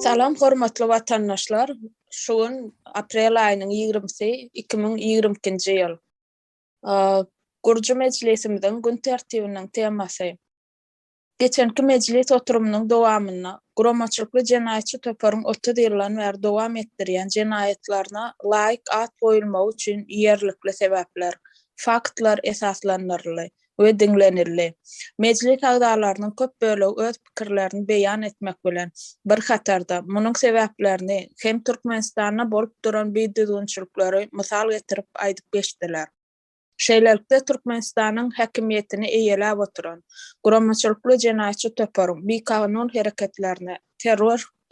Salam hormatly watandaşlar. Şuun aprel aýynyň 20-si 2022-nji ýyl. Gurju mejlisimizden gün tertibiniň temasy. Geçenki mejlis oturumynyň dowamyna guramaçylykly jenaýatçy töperň 30 ýyldan bäri dowam etdirýän jenaýatlaryna laýyk at goýulmagy üçin ýerlikli sebäpler, faktlar esaslandyryldy we diňlenildi. Mejlis agdalarynyň köp bölegi öz pikirlerini beýan etmek bilen bir hatarda munyň sebäplerini hem Türkmenistana bolup duran beýdüzgünçiliklary mysal getirip aýdyp geçdiler. Şeýlelikde Türkmenistanyň häkimiýetini eýelep oturan guramaçylykly jenaýatçy töperň beýkanun hereketlerine,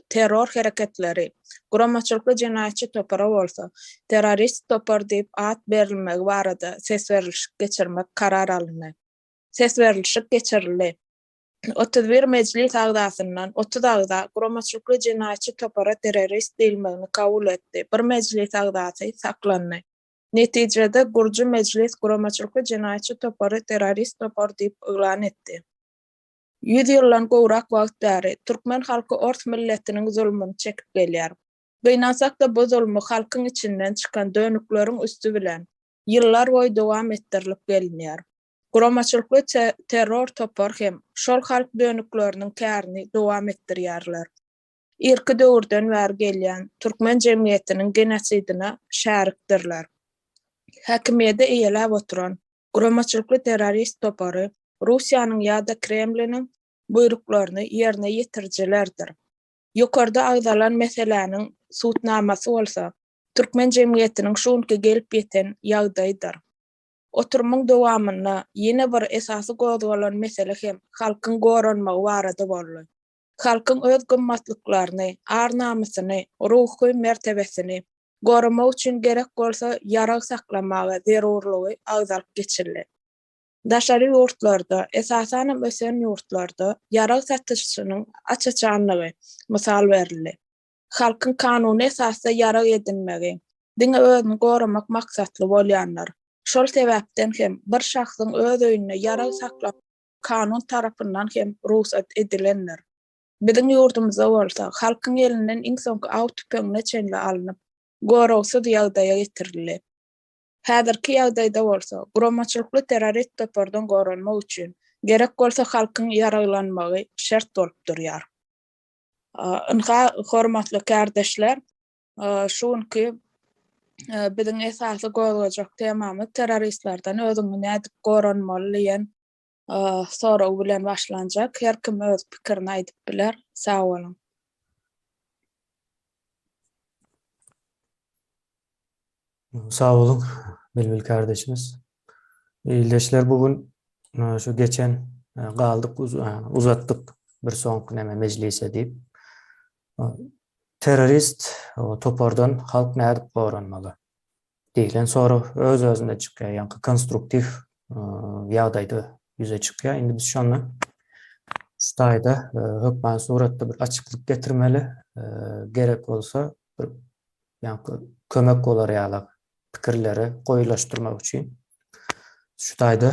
terror hereketleri, guramaçylykly jenaýatçy töpere bolsa, terrorist töper diýip at berilmegi barada ses geçirmek karar alındy. Ses geçirildi. 31 mejlis agdasyndan 30 agda guramaçylykly jenaýatçy töpere terrorist diýilmegini kabul etdi. Bir mejlis agdasy saklandy. Netijede Gurju mejlis guramaçylykly jenaýatçy töperi terrorist töper diýip eglan etdi. 100 ýyldan gowrak wagt bäri türkmen halky ors milletiniň zulmyny çekip gelýär. Beýnansak da bu zulmy halkyň içinden çykan dönükleriň üstü bilen ýyllar boýy dowam etdirilip gelinýär. Guramaçylykly terror töper hem şol halk dönükleriniň kärini dowam etdirýärler. Irki döwürden bäri gelýän türkmen jemgyýetiniň genosidine şärikdirler. Häkimiýete eýelep oturan guramaçylykly terrorist töperi Russiýanyň ýa-da Kremliniň buýruklaryny ýerine ýetirjilerdir. Ýokarda agdalan meseleniň suwtnamasy bolsa, türkmen jemgyýetiniň şuňky gelip ýeten ýagdaýdyr. Oturumyň dowamyna ýene bir esasy gozgalan mesele hem halkyň goranmagy barada boldy. Halkyň öz gymmatlyklaryny, ar-namysyny, ruhy mertebesini goramak üçin gerek bolsa ýarag saklamagy zerurlygy agdalyp geçirildi. Daşary ýurtlarda, esasan ösen ýurtlarda ýarag satyşynyň açaçanlygy mysal berildi. Halkyň kanuny esasda ýarag edinmegi, diňe özüni goramak maksatly bolýanlar. Şol sebäpden hem bir şahsyň öz öýüne ýarag saklap kanun tarapyndan hem ruhsat edilenler. Biziň ýurdumyzda bolsa, halkyň elinden iň soňky aw tüpeňine çenli alynıp, gorawsyz ýagdaýa getirildi. Häzirki ýagdaýda bolsa, guramaçylykly terrorist töperden goranmak üçin gerek bolsa halkyň ýaraglanmagy şert bolup durýar. Hormatly kardeşler, şuňky biziň esasy gozgajak temamyz terroristlerden özüňi nädip goranmaly diýen soraw bilen başlanjak. Her kim öz pikirini aýdyp biler. Sag bolun. Sağ olun Bilbil kardeşimiz. İldeşler bugün şu geçen kaldık uzattık bir soňky näme mejlise deyip terörist topardan halk nädip goranmaly diýilen soraw öz özünde çykýar, ýa-ni konstruktiv ýagdaýda ýüze çykýar. Indi biz şonu şu taýda hökmen suratda bir açyklyk getirmeli, gerek bolsa bir ýa-ni kömek bolar ýaly pikirleri goýulaşdyrmak üçin şu taýda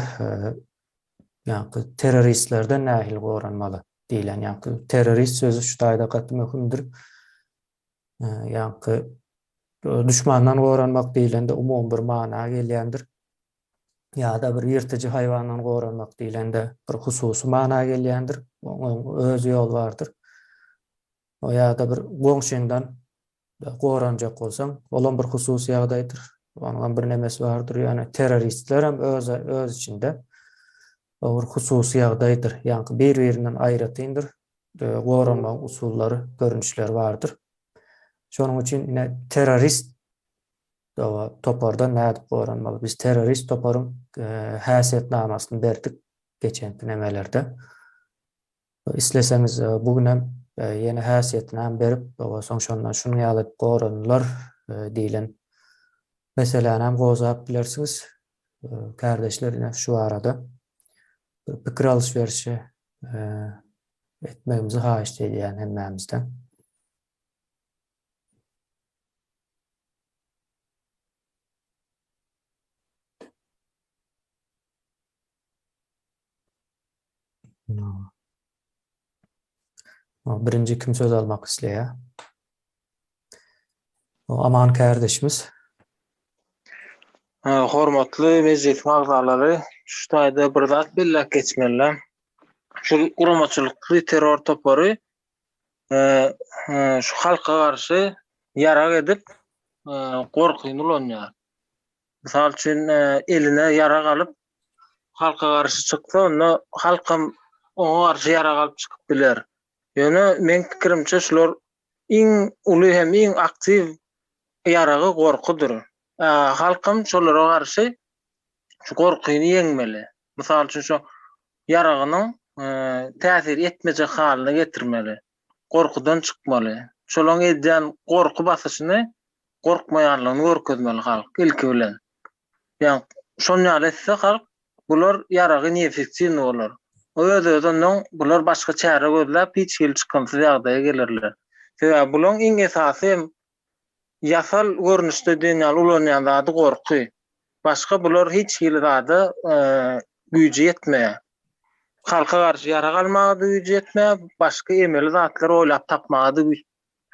ýa-ni teröristlerden nähil goranmaly diýilen, ýa-ni terörist sözü şu taýda gatmy möhümdir. Ýa-ni düşmandan goranmak diýilende umum bir mana gelýändir. Ya da bir ýirtici haýwandan goranmak diýilende bir hususy mana gelýändir. Onuň öz ýol bardyr. O ýa-da bir goňşyndan goranjak bolsaň, olan bir hususy ýagdaýdyr. Onuň bir nemesi bardyr. Ýani teröristler hem öz içinde bir hususy ýagdaýdyr. Ýani bir-birinden aýratyndyr. Goranmak usullary, görünüşleri bardyr. Şonuň üçin ine terörist topardan nädip goranmaly? Biz terörist toparyň häsiýetnamasyny berdik geçenki nemelerde. İsleseňiz bugün hem ýene häsiýetini berip, soň şondan şunu ýalyp goranlar diýilen meseleni hem gozap bilersiňiz. Kardeşler ine şu arada pikir alışverişi etmegimizi haýyş edýän hemmemizden. Birinci kim söz almak isleýär? Aman kardeşimiz. Hormatly mejlis agzalary, şu taýda bir zat bellek geçmelem. Şu guramaçylykly terror topary şu halka garşy yarak edip gorkyny ulanýar. Misal üçin eline yarak alyp halka garşy çyksa, onda halkam oňa garşy yarak alyp çykyp biler. Ýöne men pikirimçe şular iň uly hem iň aktiv yaragy gorkudur. Halkam şolara garşy şu gorkyny ýeňmeli. Misal üçin şu yaragynyň täsir etmejek halyna getirmeli. Gorkudan çykmaly. Şolaň edýän gorku basyşyny gorkmaýanlygyny görkezmeli halk ilki bilen. Ýani şonu etse halk bular yaragy efektiv bolar. Öz-özünden bular başga çäre gözläp hiç hil çykansyz ýagdaýa gelirler. Sebäbi bular iň esasy ýasal görnüşde dünýäli ulanýan zady gorky. Başga bular hiç hil zady güýji ýetmeýär. Halka garşy yarak almagy güýji ýetmeýär, başga emeli zatlar oýlap tapmagy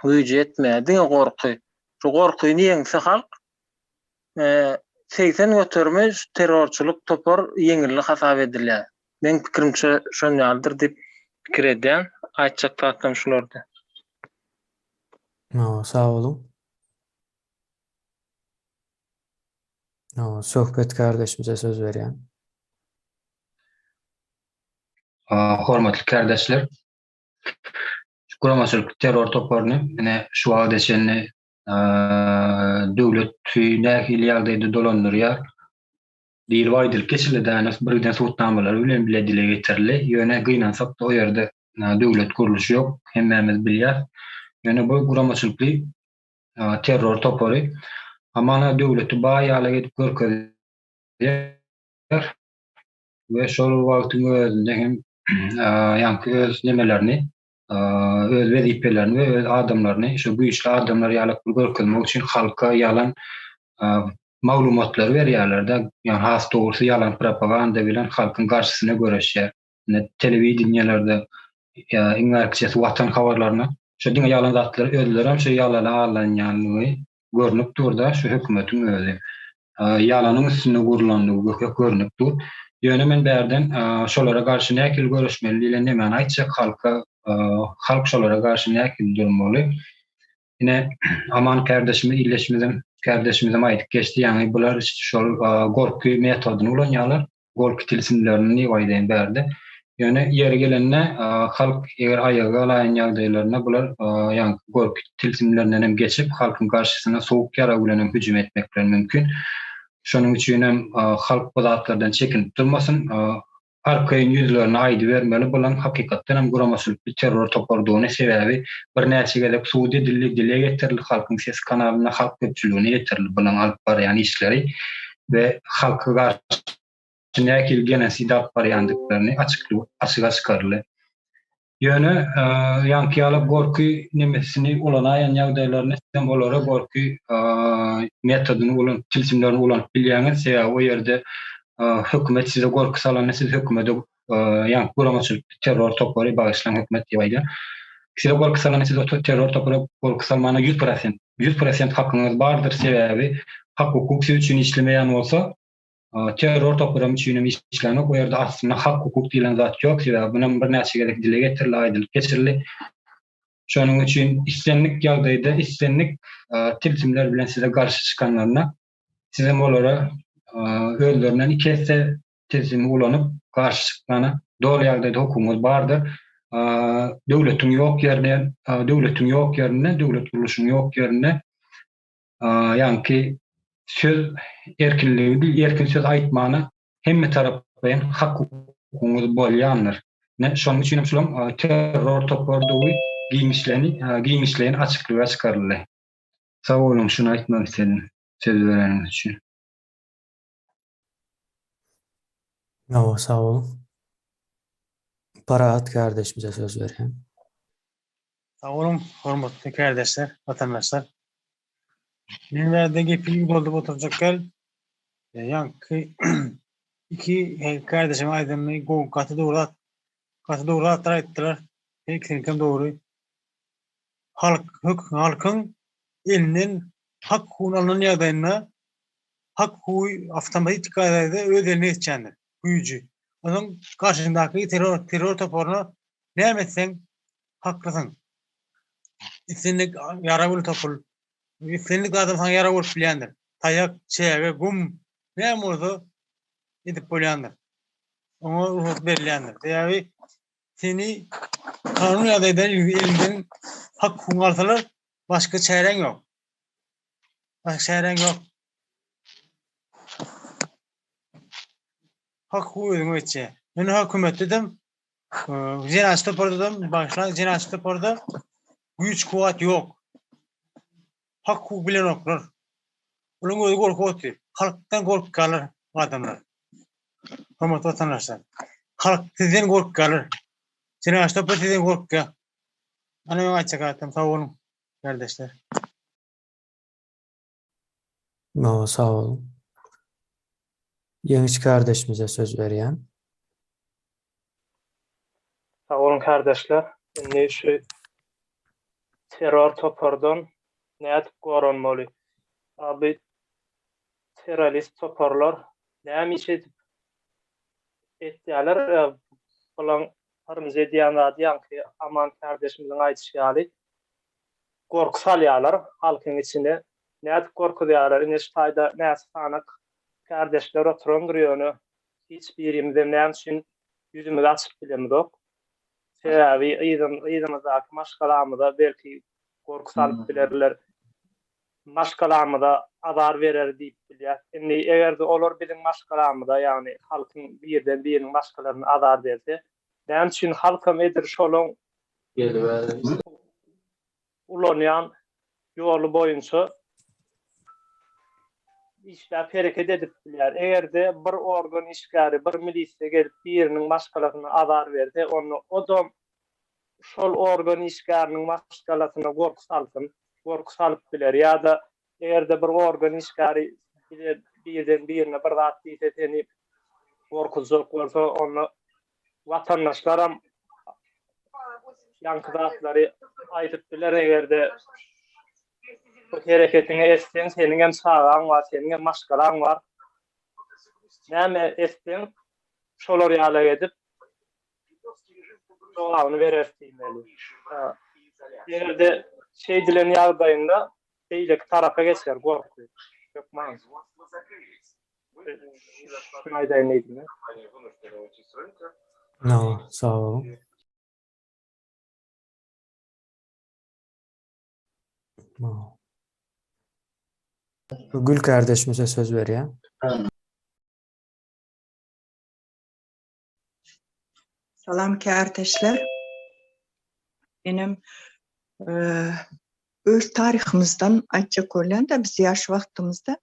güýji ýetmeýär. Diňe gorky. Şu gorkyny ýeňse halk 80 götermez terrorçylyk topar ýeňillik hasap edilýär. Men pikirimçe şonýaldyr diýip pikir edýän. Aýtjak taýdam şulardy. Sağ olun. Söhbet kardeşimize söz berýän. Hormatly kardeşler, guramaçylyk terror toparyny ine şu wagda içinde döwlet nähili ýagdaýda dolandyrýar. Bir waýdylyk geçirilýän birden suwtnamalar bilen bile dile getirildi. Ýöne gynansak da o ýerde döwlet guruluşy ýok, hemmemiz bilýär. Ýöne bu guramaçylykly terror topary amana döwleti baýala gedip görkezýär we şol wagtyň özünde hem ýa-ni öz nemelerini, öz wezipelerini we öz adamlaryny, şu güýçli adamlary ýalyp görkezmek üçin halka ýalan maglumatlar berýärler-de, ýani has dogrusu ýalan propaganda bilen halkyň garşysyna göreşýär. Telewizionyalerde iňerkçesi watan habarlaryny şu diňe ýalan zatlar özleri hem şu ýalana alanýanlygy görnüp durda şu hökümetiň özü. Ýalanyň üstüne gurulanlygy görnüp dur. Ýöne men bärden şolara garşy näkil görüşmeli diýen näme aýtjak halk şolara garşy näkil durmaly. Ine aman kardeşimizem aýdyp geçdi, ýani bular şol gorky metodyny ulanýarlar, gorky tilsimlerini ýaýdan berdi. Ýöne ýeri gelende halk eger aýaga alaýan ýagdaýlaryna bular ýani gorky tilsimlerinden hem geçip halkyň garşysyna sowuk ýara bilen hüjüm etmek bilen mümkin. Şonuň üçin hem halk bu zatlardan çekinip durmasyn, arkaýyn ýüzlerini aýdy bermeli bolan hakykatdan hem guramaçylykly terror topardygyny sebäbi bir näçe gelip suudi dile getirildi, halkyň ses kanalyna halk köpçüligine getirildi bolan alyp barýan işleri we halka garşy näkil genosid alyp barýandyklaryny açyğa çykarly. Ýöne ýanky alyp gorky nemesini ulanaýan ýagdaýlaryny hem olara gorky metodyny ulan tilsimlerini ulanyp bilýäňiz, sebäbi o ýerde hökümet size gorky salan, siz hökümete ýani guramaçylykly terror topary bagyşlanan hökümet diýýär. Size gorky salan, siz o terror topary gorky salmana 100% hakyňyz bardyr, sebäbi hak hukuk siz üçin işlemeýän bolsa terror toparym üçin işlemek o ýerde aslynda hak hukuk diýilen zat ýok, sebäbi bunun bir näçe gerek dile getirildi, aýdylyk geçirildi. Şonuň üçin islenlik ýagdaýda islenlik tilsimler bilen size garşy çykanlaryna size olara özlerinden ikisi tilsimi ulanyp garşy çykmany dol ýagdaýda hukumumyz bardyr. Döwletiň ýok ýerine, döwlet guruluşynyň ýok ýerine ýani söz erkinligi, erkin söz aýtmany hemme tarapdan hak hukumumyz bolýandyr. Şonuň üçin hem terror topardygy giňişlerini açyklyga çykaryldy. Sag bolun, şunu aýtmak istedim söz bereniňiz üçin. Sağ olun. Parahat kardeşimize söz berýän. Sağ olun, hormatly kardeşler, vatandaşlar. Men berde gepini doldurup oturjak ýanky iki kardeşim aýdymly katı doğru aýtdylar. Peklinkam doğru. Halkın elinin hak hukukunun yadayına hak hukuku avtomatik kayda öz eline geçendir. Gücü. Onun karşındaki terör toporuna ne etsen haklısın. İstenlik yara bul topul. İstenlik adam sana yara bul bilendir. Tayak, çeve, gum ne oldu? Edip bilendir. Ona ruhut verilendir. Yani seni kanun yadaydan elinden hak hukukun alsalar başka çaren yok. Başka çaren yok. Hak hukuku ödümü etçe. Ben hükümet dedim. Cenazete porada başlan cenazete porada güç kuvvet yok. Hak hukuk bilen okurlar. Onun özü korku otuyor. Halktan korku kalır adamlar. Hürmetli vatandaşlar. Halk sizden korku kalır. Cenazete porada sizden korku kalır. Anam açık attım. Sağ olun kardeşler. Sağ olun. Yeniç kardeşimize söz veriyen. Sağ olun kardeşler. Ne şu terör topardan näet goranmaly. Abi terörist toparlar näme etdiler bolan harymyz diýan ki aman kardeşimizin aýtýaly gorku salýarlar halkyň içine. Näet gorku diýarlar, ine şaýda näse sanak kardeşler oturan ýöne hiç birimizden näme üçin ýüzümizi açyp bilemdik. Sebebi ýyzymyzdaki maşgalamyda belki gorku salyp bilerler. Maşgalamyda azar berer diýip bilýär. Indi egerde olar biziň maşgalamyda, ýagny halkyň birden biriniň maşgalaryna azar berse, näme üçin halkam edir şolaň ulanýan ýolu boýunça işler hareket edip bilýär. Egerde bir organ işgäri, bir milisiýa gelip biriniň maşgalasyna azar berse, onu odam şol organ işgäriniň maşgalasyna gorku salyp biler. Ýa-da egerde bir organ işgäri birden birine bir zat diýse seni gorkuzak bolsa, onu vatandaşlaram ýanky zatlary aýdyp biler. Egerde bu hereketini etsen, senin hem sağan var, senin hem maşgalan var. Näme etsen, şolar ýala edip şolarny berer diýmeli. Egerde şey dilen ýagdaýynda beýlek tarafa geçer, gorkuyor. Yok mans. Şunayda neydi? Sağ olun. Gül kardeşimize söz veriyen. Salam kardeşler. Benim öz tarihimizden aýtjak bolýanda biz ýaş wagtymyzda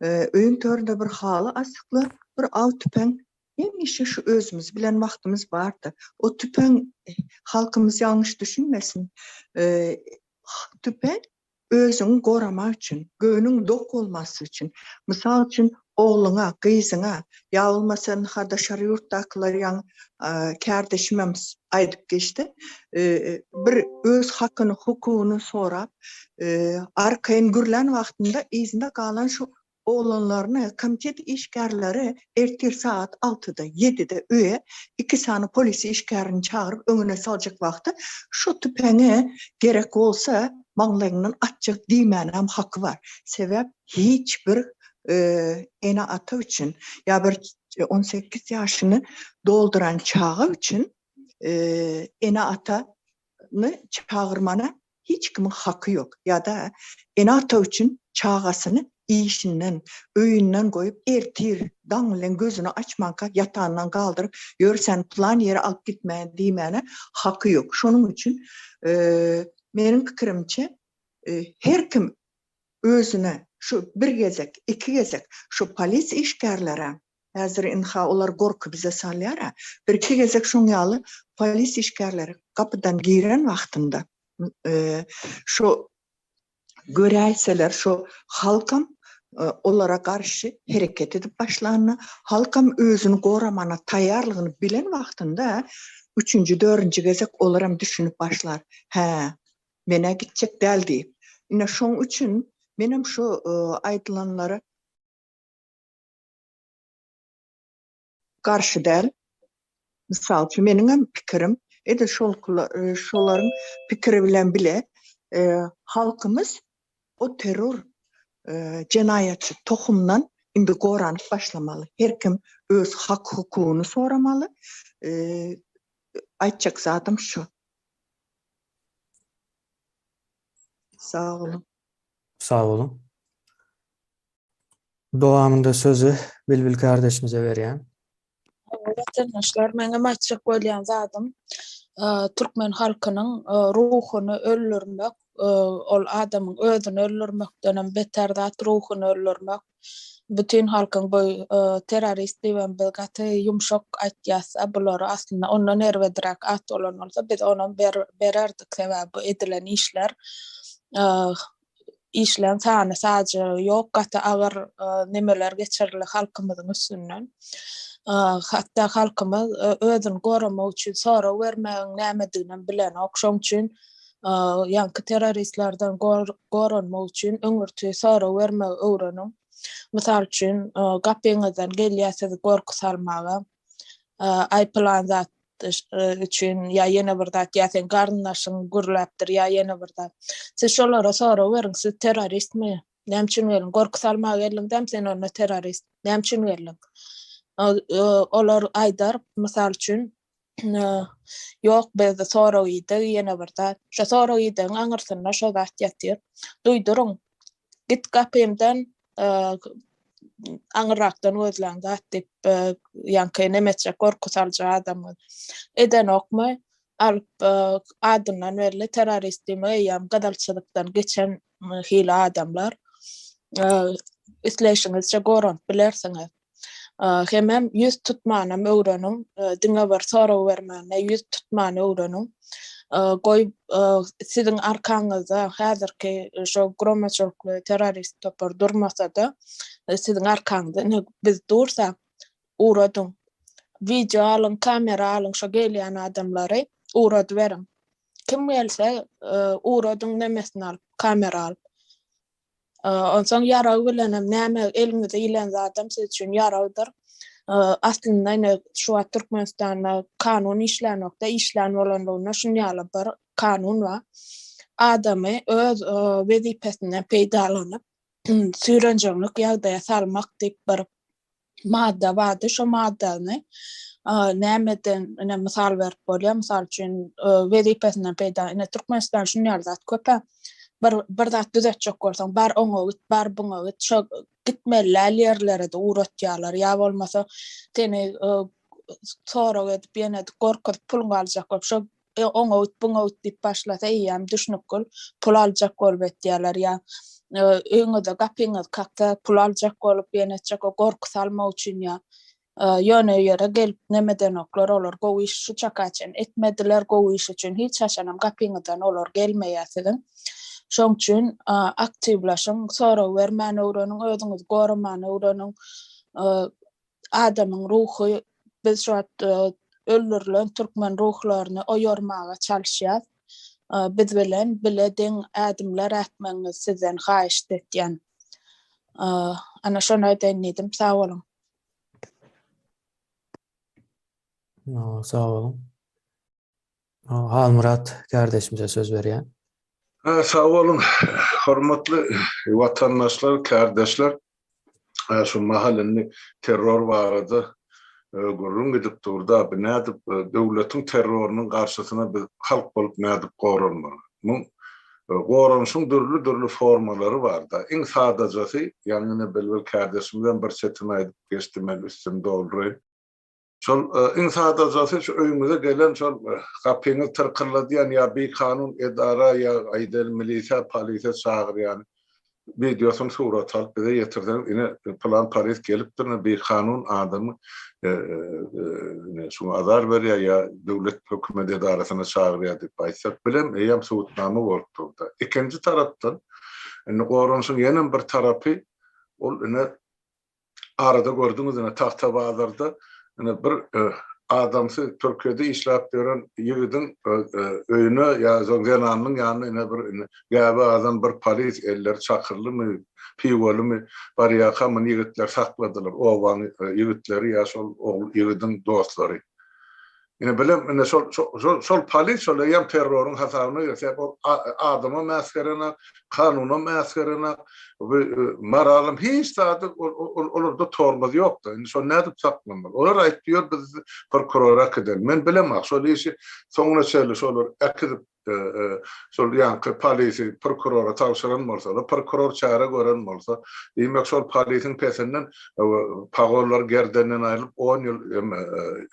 öýün töründe bir haly asykly bir av tüpeň hemişe şu özümüz bilen wagtymyz bardy. O tüpeň halkymyz ýalňyş düşünmesin. Tüpeň özüňi goramak üçin, göňüň dok bolmasy üçin, mysal üçin oğluna, gyzyňa, ýa bolmasam hada şary ýurtdakylar ýa kardeşimiz aýdyp geçdi. Bir öz hakyny, hukukuny sorap, arkaýyn gürlen wagtynda izinde galan şu oğlanlaryny komitet işgärleri ertir saat 6-da, 7-de öýe 2 sany polis işgärini çagyryp öňüne saljak wagty şu tüpeňe gerek bolsa maňlaýynyň atjak diýmänem haky var. Sebäp hiç bir ena ata üçün ya bir 18 ýaşyny dolduran çağı üçün ena atany çağırmana hiç kimin haky yok. Ya da ena ata üçün çağasyny işinden, öýünden goýup ertir, daň bilen gözüni açmanka ýatağından galdyryp, "Ýör sen plan ýere alyp gitme" diýmäne haky yok. Şonuň üçin meniň pikirimçe her kim özüne şu bir gezek, iki gezek şu polis işgärlere häzir inha olar gorku bize salýar. Bir iki gezek şoň ýaly polis işgärleri kapydan giren wagtynda şu göräýseler şu halkam olara karşı hareket edip başlarına halkam özünü goramana tayarlığını bilen vaxtında 3. 4. gezek olaram düşünüp başlar. Mene gidecek del deyip. Yine şun üçün benim şu aytılanları karşı del. Misal üçün benim pikirim şoların pikiri bilen bile halkımız o terör cenayetçi tohumdan indi goranıp başlamalı. Her kim öz hak hukukunu soramalı. Aytacak zadım şu. Sağ olun. Sağ olun. Doğamında sözü Bilbil kardeşimize vereyim. Vatandaşlar, mene aytacak bolýan zadım Türkmen halkynyň ruhuny öldürmek, ol adamyň özüni öldürmekden beter zat ruhuny öldürmek. Bütün halkyň bu terörist diýen bir gaty yumşak aýtýasa, bular aslında ondan erwedirek at olan bolsa biz ona bererdik sebäbi edilen işler. İşlen sany sadece ýok, gaty agyr nimeler geçerli halkymyzyň üstünden. Hatta halkymyz özüni goramak üçin sora bermegiň nämedigini bilen okşoň üçin ýanky teröristlerden goranmak üçin öňürtü sora bermegi öwrenim. Mysal üçin gapyňyzdan gelýärsiz gorku salmaga, aýpylan zat üçün ýa ýene bir zat ýa sen garnaşyň gürläpdir ýa ýene bir zat. Siz şolara sora beriň, siz teröristmi? Näme üçin gelin? Gorku salmaga gelin dem sen onu terörist. Näme üçin gelin? Olar aýdar, mysal üçin ýok biz sora ýydy ýene bir zat. Şo sora ýydyň aňyrsyna şo zat ýatyr. Duýduruň. Git gapymdan aňyrakdan özleň zat dip ýanky nemeçe gorku salja adamy eden okmy alyp adından belli teröristimi ýa gadalçylykdan geçen hili adamlar isleşiňizçe goran bilersiňiz. Hemem yüz tutmanam öwrenim, diňe bir sora bermäne yüz tutmany öwrenim. Goý siziň arkaňyzda häzirki şo gromaçylykly terörist topar durmasa-da siziň arkaňyzda biz dursa uradyň. Video alın, kamera alın, şo gelýän adamlary urady beriň. Kim gelse uradyň nemesini alyp, kamera alyp. Onsoň ýaragy bilenem näme elinize ilen zatam siz üçin ýaragdyr. Aslında ine şu Türkmenistanda kanun işlenmekde, işlen bolanlygyna şunýaly bir kanun var. Adamy öz wezipesinden peýdalanyp süýrenjeklik ýagdaýa salmak diýip bir madda bardy. Şo maddany nämeden mysal berip bolýar. Mysal üçin wezipesinden peýda ine Türkmenistan şunýaly zat köp. Bir zat düzetjek bolsaň bar oňa git, bar buňa git, şo gitmeler ýerlere de uratýarlar. Ýa bolmasa seni sora edip ýene gorkup pul aljak bolup şo oňa git, buňa git diýip başlasa ýa düşnük bol, pul aljak bolup etýärler ýa öňüňde gapyňyz kakda pul aljak bolup ýene gorku salmak üçin ýa ýöne ýere gelip nemeden oklar olar gowy iş şu çakaçen etmediler gowy iş üçin hiç haşanam gapyňyzdan olar gelmeýärsiň. Şoň üçin aktivlaşyň, sora bermäni öwrenin, özüňiz goramany öwrenin, adamyň ruhy biz şu öldürilen Türkmen ruhlaryny oýarmaga çalyşýar. Biz bilen bilediň adamlar ätmeňiz sizden haýyş etýän. Ana şonu aýdym, sag bolun. Sağ olun. Halmurat kardeşimize söz vereyim. Sağ olun. Hormatly vatandaşlar, kardeşler. Şu mahallenin terör vardı. Gurrun gidip durda, nädip döwletiň terrorunun garşysyna biz halk bolup nädip goranmaly. Bu goranşyň dürli formalary bar da. Iň sadajasy, ýanyny Bilbil kardeşimden bir çetin aýdyp geçdim, men üstümde oldury. Şol iň sadajasy şu öýüňize gelen şol gapyňyz tyrkyrladýan ýa bir kanun edara ýa aýdel milisiýa polisiýa çagyrýan videosyny surat alyp bize ýetirdiň. Ine plan Paris gelipdir, bir kanun adamy şu azar berýär ýa döwlet hökümet edarasyna çagyrýar diýip aýtsak bilem eýam suwutnama bolupdy. Ikinji tarapdan goranşyň ýene bir tarapy ol arada gördüňiz tahta bazarda bir adamsy Türkiýede işläp beren ýigidin öýüne ýa zongenanyň ýanyna bir gaby adam bir polis eller çakyrlymy piwolumy bar ýa-da men ýigitler sakladylar. Owan ýigitleri ýa şol ýigidin dostlary. Yine bilem sol polis şol ýam terrorun hasabyna ýetsek adama mäskerena, kanuna mäskerena maralym hiç taýda olarda tormaz ýokdy. Indi şol näde saklanmaly? Olar aýtýar biz prokurora gidelim. Men bilemem şol işi soňuna çeldi şolar akydip şol ýanky polisi prokurora tawşyran bolsa, prokuror çara gören bolsa, demek şol polisiň pesinden pagollar gerdenden aýryp 10 ýyl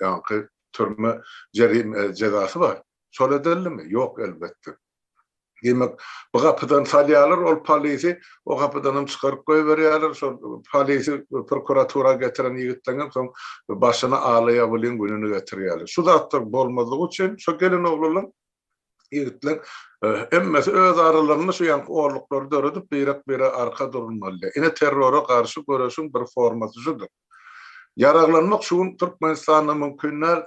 ýanky türme cezası var. Şol edilmi? Yok elbette. Demek bu kapıdan salyalar ol polisi o kapıdan çıkarıp koyuverýärler. Şol polisi prokuratura getiren ýigitleňem soň başyna ağlaya bilen gününi getirýärler. Şu zatlar bolmadygy üçin şo gelin oglalar ýigitler emmesi öz aralaryny şu ýanky oğurluklary döredip bire arka durmaly. Ine terrora karşı görüşüň bir formasy şudur. Yararlanmak şuun Türkmenistan'a mümkünler,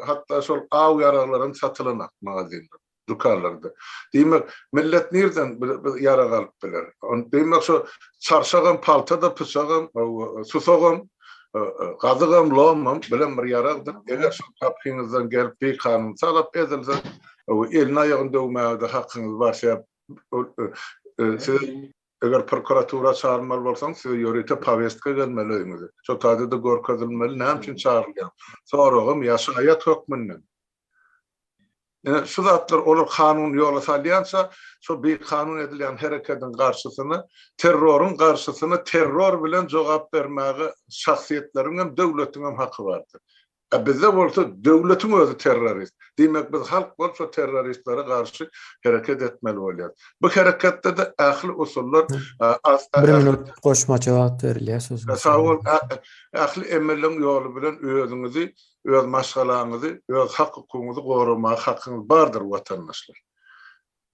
hatta şol av yararların satılanak magazinde, dukarlarda. Demek millet nereden yarar alıp bilir? Demek şu çarşağım, paltada pısağım, susağım, gazığım, loğumum, bilen bir yarardır. Eğer şu kapınızdan gelip bir kanun salap edilse, elini ayağını dövmeye hakkınız varsa, eger prokuratura çağırmaly bolsaň, siz ýörete повестка gelmeliňiz. Şo taýda da görkezilmeli, näme üçin çağırylýar? Soragym ýaşaýat hökmünden. Şu zatlar olar kanun ýola salýansa, şo bir kanun edilen hereketiň garşysyny, terrorun garşysyny terror bilen jogap bermäge şahsiýetleriň hem döwletiň hem haky bardyr. Bizde bolsa döwletiň özü terrorist. Demek biz halk bolsa terroristlere karşı hareket etmeli bolýar. Bu hareketde de ähli usullar bir minut goşma jogap berilýär sözüňiz. Sağ ol. Ähli emelleriň ýoly bilen özüňizi, öz maşgalaňyzy, öz hak hukugyňyzy gorumak hakyňyz bardyr watandaşlar.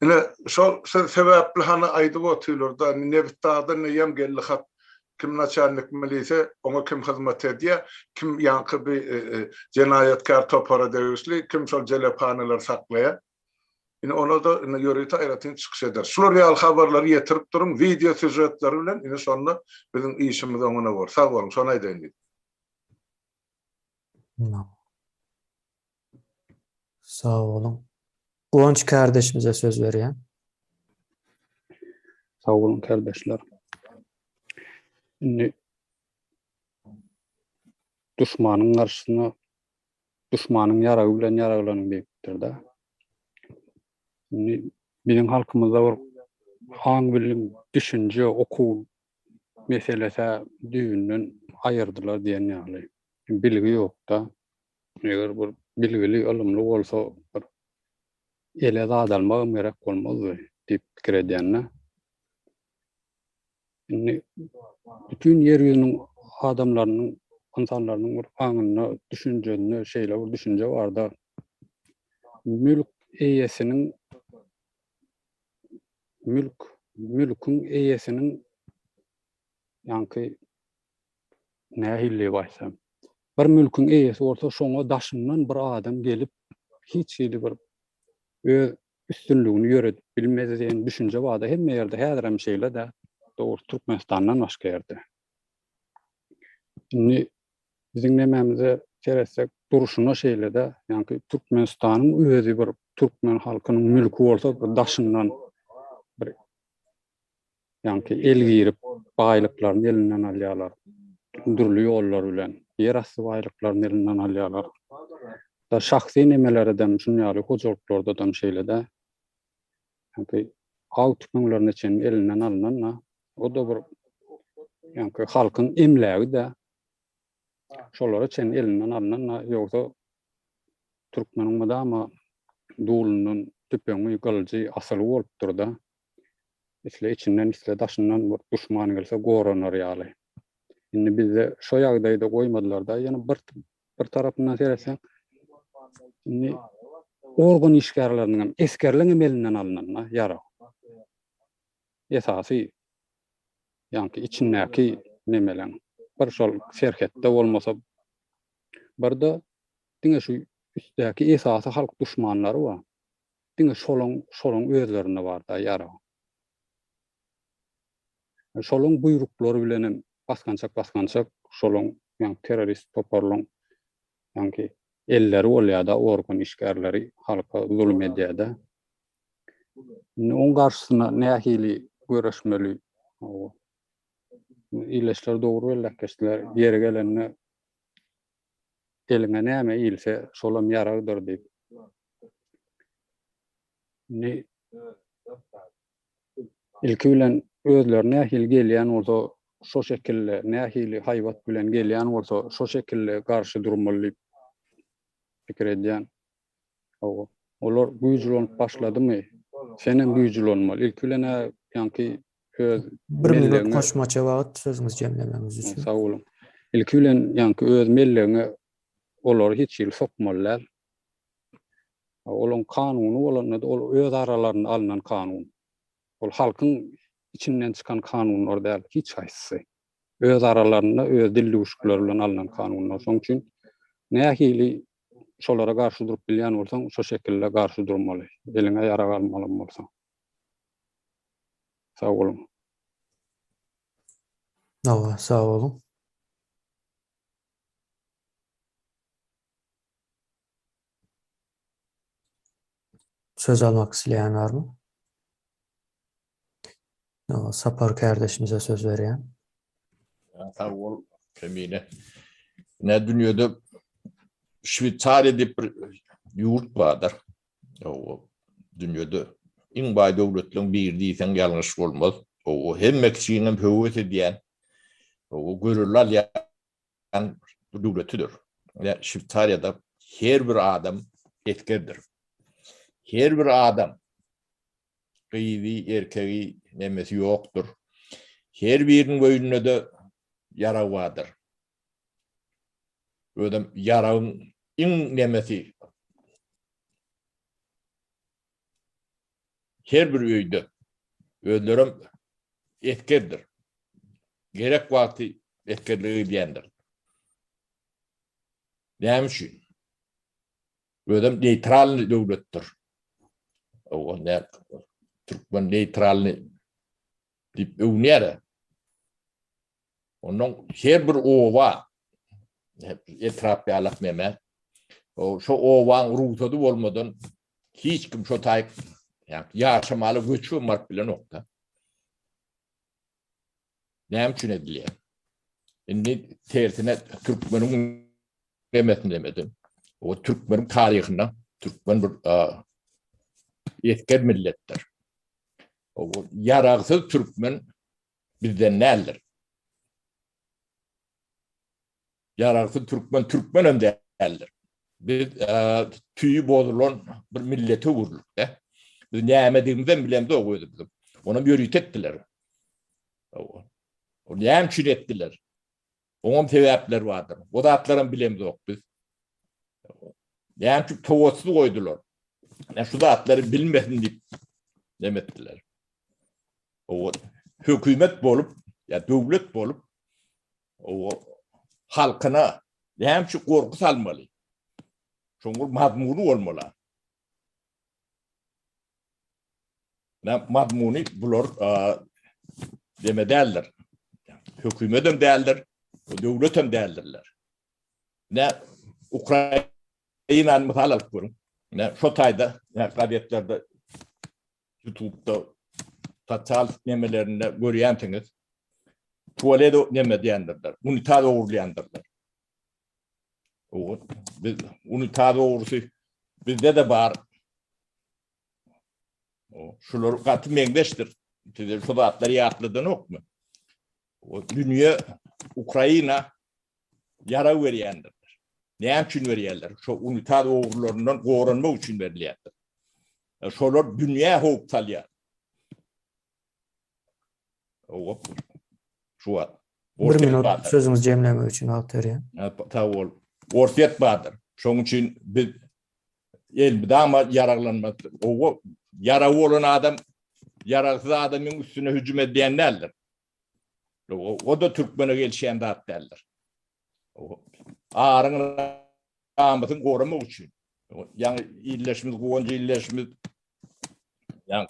Ine şol sebäpli hana aýdyp oturýarda nebitda näýem gelli hat kim naçarlyk milise, ona kim hizmet edýär, kim ýanky bir jenaýatkar topara döwüşli, kim şol jelephaneler saklaýar. Ine ona da ýörete aýratyn çykyş eder. Şular ýaly habarlary ýetirip durun, video süjetleri bilen ine şonda bizim işimiz oňuna bar. Sag bolun, şonu aýdaýyn. Sağ olun. Gonç kardeşimize söz berýän. Sağ olun kardeşler. Düşmanın karşısına düşmanın yarağı bilen yaraglanan beýikdir da. Bizim halkymyzda bir haň bilim düşünje okuw meselesi düýünden aýyrdylar diýen ýaly. Bilgi ýok da. Eger bir bilgili ilmli bolsa bir ele zadalmagym gerek bolmazdy diýip pikir edýänler. Bütün ýerýüzüniň adamlarynyň, insanlarynyň bir aňyna, düşünjene, şeýle bir düşünje bar da. Mülk eýesiniň mülkün eýesiniň ýanky nähilli baýsam. Bir mülkün eýesi bolsa şoňa daşyndan bir adam gelip hiç şeýle bir öz üstünligini ýöredip bilmez diýen düşünje bar da. Hemme ýerde häzirem şeýle de. Doğru Türkmenistan'dan başka yerde. Şimdi bizim nememize çeresek duruşuna şeyle de yani Türkmenistan'ın özü bir Türkmen halkının mülkü olsa bir daşından bir yani el girip baylıklarını elinden alýarlar. Durly ýollar bilen yer asty baylyklaryny elinden alýarlar. Da şahsy nemelerden şunýaly hojuluklarda da şeyle de yani haw tükmelerini için elinden alınan o da bir yani halkın emlägi de şolara çen elinden alınan ýoksa Türkmeniň ama dulunun tüpeňi galyjy asaly bolupdyr da. Isle içinden isle daşyndan bir düşman gelse goranar ýaly. Indi bizde şo ýagdaýda goýmadylar da, ýani bir tarapyndan seresek indi organ işgärleriniň eskerliň elinden alynan ýara. Esasy ýa-ni içindäki nemeleň bir şol serhetde bolmasa birde diňe şu üstdäki esasy halk düşmanlary bar. Diňe şolaň özlerine bar-da ýara. Şolaň buýruklary bilenem baskançak şolaň ýa-ni terrorist toparlaň ýa-ni elleri bolýar-da organ işgärleri halka zulm edýär-de. Onun karşısına nähili görüşmeli. İleşler doğru ellekeşler yere gelenne eline näme ilse şolam yaragdyr diýip. Ilki bilen özlerine nähili gelýän bolsa şo şekilde nähili haýwat bilen gelýän bolsa şo şekilde garşy durmaly pikir edýän. Olar güýjleniп başladymy? Senem güýjlü olmaly. Ilki bilen ýa-ni Bir minut koşmaça wagt sözüňiz jemlemäňiz üçin. Sag bolun. Ilki bilen ýa-ni öz melleňe olar hiç ýyl sokmalylar. Olaň kanuny bolanda ol öz aralaryna alynan kanun. Ol halkyň içinden çykan kanunlar däl, hiç haýsy. Öz aralaryna öz dilli uşuklar bilen alynan kanunlar. Şoň üçin nähili şolara garşy durup bilýän bolsaň, şo şekilde garşy durmaly. Eliňe ýara almaly bolsaň. Sag bolun. Sağ olun. Söz almak isteyen var mı? Sapar kardeşimize söz veren. Sağ ol Emine. Ne dünyada Şvitsariýada bir yurt bardır. O dünyada iň baý döwletleriň biri diýsen ýalňyş bolmaz. O hemme kişiniň höwet edýän o görürler ýa-ni döwletidir. Ya Şvitsariýada her bir adam etkerdir. Her bir adam gyýdy erkegi nemesi ýokdur. Her biriniň göýünde de ýara bardyr. Ödem yaragyň iň nemesi her bir öýde özlerim etkerdir. Gerek wagty etkerligi diýendir. Näme üçin? Ödem neutral döwletdir. O ne Türkmen neutral diýip öwnýär. Onuň her bir owa etrap ýalak meme. O şo owaň ruhsady bolmadan hiç kim şo taýyk ýaşamaly göçü mark bilen okda. Näme üçin edilýär? Indi tertine Türkmeniň demetin demedim. O Türkmeniň taryhyna Türkmen bir etken milletdir. O yaragsyz Türkmen bizden nädir? Yaragsyz Türkmen öndädir. Biz tüýü bozulan bir millete guruluk da. Biz näme diýimden bilemde o gözüm. Ona ýörüýt etdiler. O näme üçin etdiler? Oňam sebäpler bardyr. O zatlaryň bilemde biz. Näme üçin towatsy goýdular? Şu zatları bilmesin diýip demetdiler. O hökümet bolup ya döwlet bolup o halkyna näme üçin gorku salmaly? Şoňur mazmuny bolmaly. Mazmuny bular demedäler. Hökümetem däldir, döwletem däldirler. Ne Ukrainanyň mysal alyp görün. Ne şo taýda gazetlerde YouTube'da tatal nemelerinde görýänsiňiz. Toledo neme diýendirler. Unitado uğurlayandirler. O biz unitado uğursu bizde de bar. O şular gatı meňdeşdir. Sizler şu zatları ýatlydan okmy? O dünýä Ukraina yara berýändir. Näme üçin berýärler? Şo unitado uğurlaryndan goranmak üçin berilýärdir. Şolar dünýä howp salýar. O şu Bir minut sözüňiz jemlemek üçin wagt berýän. Tawol. Ortiýet bardyr. Şoň üçin biz el dama yaraglanmak. O yara bolan adam yaragsız adamyň üstüne hüjüm edýänlerdir. O da Türkmene gelişen dat derler. Ağrının rahmetini korumak için. Yani illeşimiz, koğunca illeşimiz yani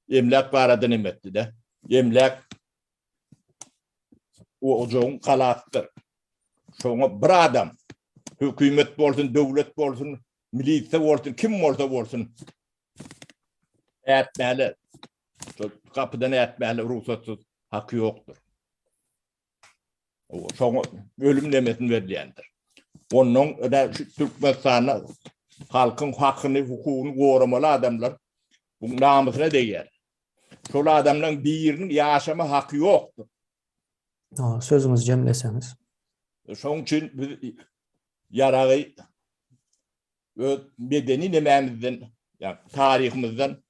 emlak baradan emetti de. Emlak o ocağın kalattır. Şoňa bir adam hükümet bolsun, devlet bolsun, milisiýa bolsun, kim bolsa bolsun etmäli. Kapıdan etmäli ruhsatsız hakkı yoktur. Şoňa ölüm demesini berýändir. Onun da Türkmenistan'a halkın hakkını, hukukunu goramalı adamlar bu namusuna değer. Şol adamların birinin yaşama hakkı yoktur. Sözünüzü cemleseniz. Şoň üçin biz yaragy medeni nemämizden, yani tarihimizden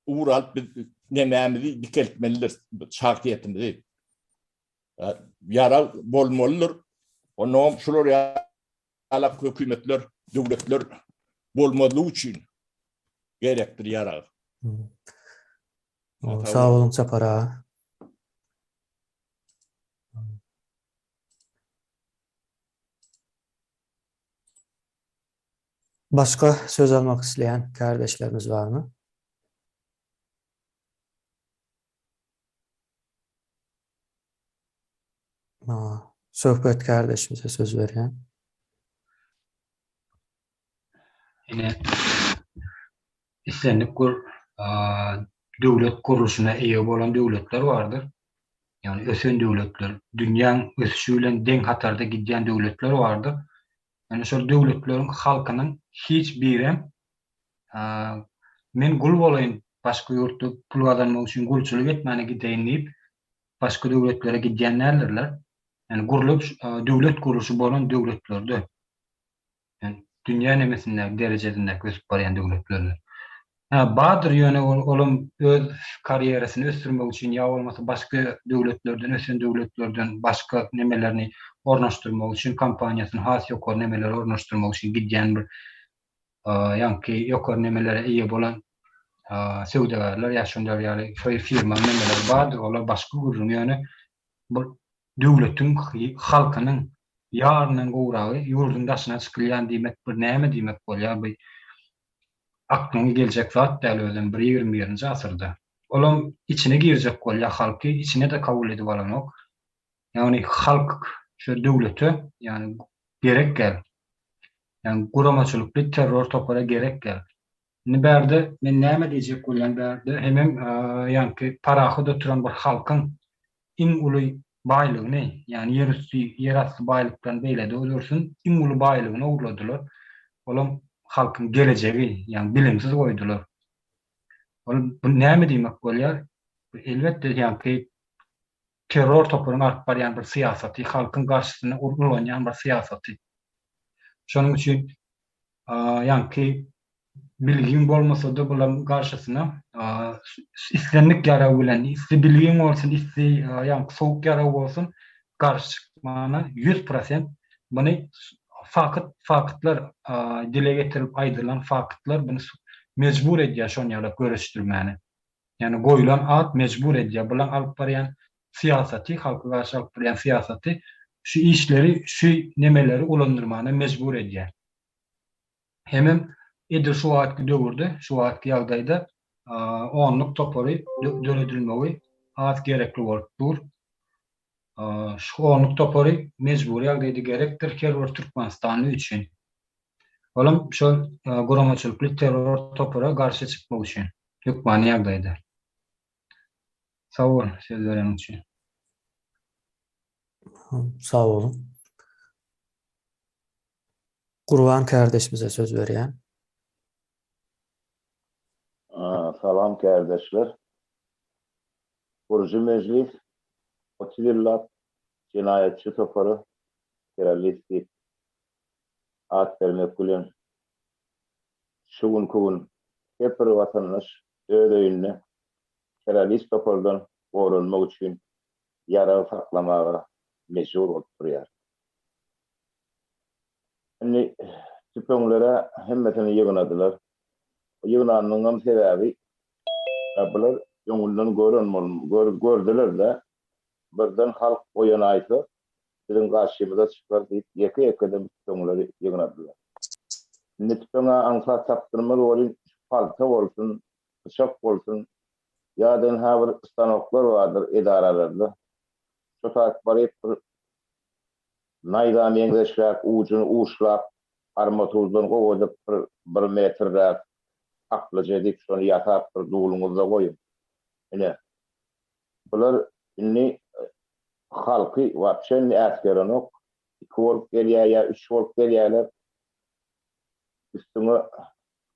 uğralıp biz nemämizi dikeltmelidir, şahsiyetimizi. Yara bolmalıdır. Onun şular yalak hükümetler, devletler bolmadığı için gerektir yara. Sağ olun Sapar ağa. Başka söz almak isteyen kardeşlerimiz var mı? Söhbet kardeşimize söz veren. Yine istendik devlet kuruluşuna iyi olan devletler vardır. Yani ösen devletler, dünyanın ösüşüyle denk hatarda giden devletler vardır. Yani şu devletlerin halkının hiçbiri men gul bolayın, başka yurtta pul kazanmak için gulçuluk etmene gideyim deyip başka devletlere gidenlerdirler. Yani kurulup devlet kuruluşu bolan devletlerdi. Yani dünya nemesinde derecesinde gösüp barayan devletlerdir. Badır yöne olum öz kariyeresini östürmek için ya olmasa başka devletlerden, ösen devletlerden başka nemelerini ornaştırmak için kampanyasını has yokor nemeleri ornaştırmak için gidyen bir yani yokor nemelere iyi bolan sevdalarlar yaşanlar yani şöyle firma nemeler badır ola başka gurrum yani bu devletin halkının yarının uğrağı yurdun daşına çıkılan demek bir näme demek bolýar bu aklıma gelecek zat däl özüm 21. asırda. Olam içine girecek bolýar halky, içine de kabul edip alanok. Yani halk şu devleti yani gerek gel. Yani guramaçylykly terror topara gerek gel. Ne berde men näme diýjek bolýan berde hemem yani parahy da turan bir halkın iň uly baýlygyny yani yerasty baýlykdan beýle de olursun iň uly baýlygyny uğradylar. Olam halkın geleceği yani bilimsiz koydular. Bu näme diýmek bolýar? Elbette yani terror topuryny alyp barýan bir siýasaty, halkın garşysyna urgulanýan bir siýasaty. Şonuň üçin yani bilgin bolmasa da bulan garşysyna islenlik ýara bilen, isli bilgin bolsun, isli yani soğuk ýara bolsun garşy çykmana 100% buny fakatlar dile getirip aýdylan fakatlar bunu mecbur edýär şonu ýaly görüşdirmäni. Yani goýulan at mecbur edýär. Bulan alyp barýan siýasaty, halka garşy alyp barýan siýasaty şu işleri, şu nemeleri ulandyrmana mecbur edýär. Hemem edir şu wagtky döwürde, şu wagtky ýagdaýda onluk topary dönedilmegi az gerekli bolupdur. Şu onluk topary mecburi ýagdaýda gerekdir terror Türkmenistany üçin. Olam şol guramaçylykly terror topara garşy çykmak üçin hükmany ýagdaýda. Sağ olun sözlerin üçin. Sağ olun. Gurban kardeşimize söz veren. Salam kardeşler. Burcu Meclis Otilillat cinayetçi toparı teröristi at vermek bilen şugun kugun hep bir vatandaş öýünde terörist topardan gorunmak üçin yara saklamaga mecbur bolup durýar. Yani tüpeňlere hemmetini ýygnadylar. O ýygnanynyň sebebi bular ýöňünden gördüler de birden halk oýan aýtdy. Bizim karşımıza çıkar deyip yeke de bütünleri yığınadılar. Nitpena ansa taptırmalı olun, palta olsun, bıçak olsun, yaden haber stanoklar vardır idaralarda. Şu saat barayıp nayda mengeşlak, ucunu uçlap, armaturdan koyup bir metrede aklıca edip sonra yatak bir doğulunuzda koyun. Yine, bunlar inni halkı vapşen askerin ok, 2 volt geliyor ya 3 volt geliyorlar. Üstüne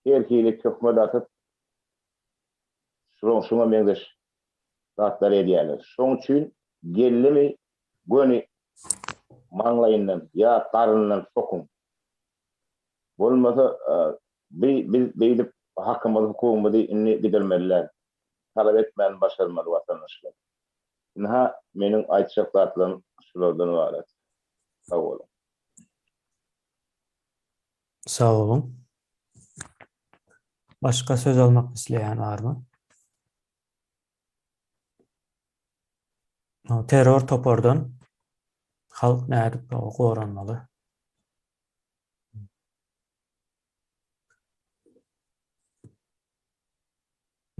her hili kökme datıp şuna mengeş zatlar ediyorlar. Şoň üçin gellimi göni maňlaýyndan ya karından sokun. Bolmasa biz hakymyzy hukukymy inni gidermeliler. Talap etmän başarmaly watandaşlar. Inha meniň aýtjaklarym şulardan ibaret. Sağ olun. Sağ olun. Başka söz almak isteyen var mı? Terör topordan halk nädip goranmaly?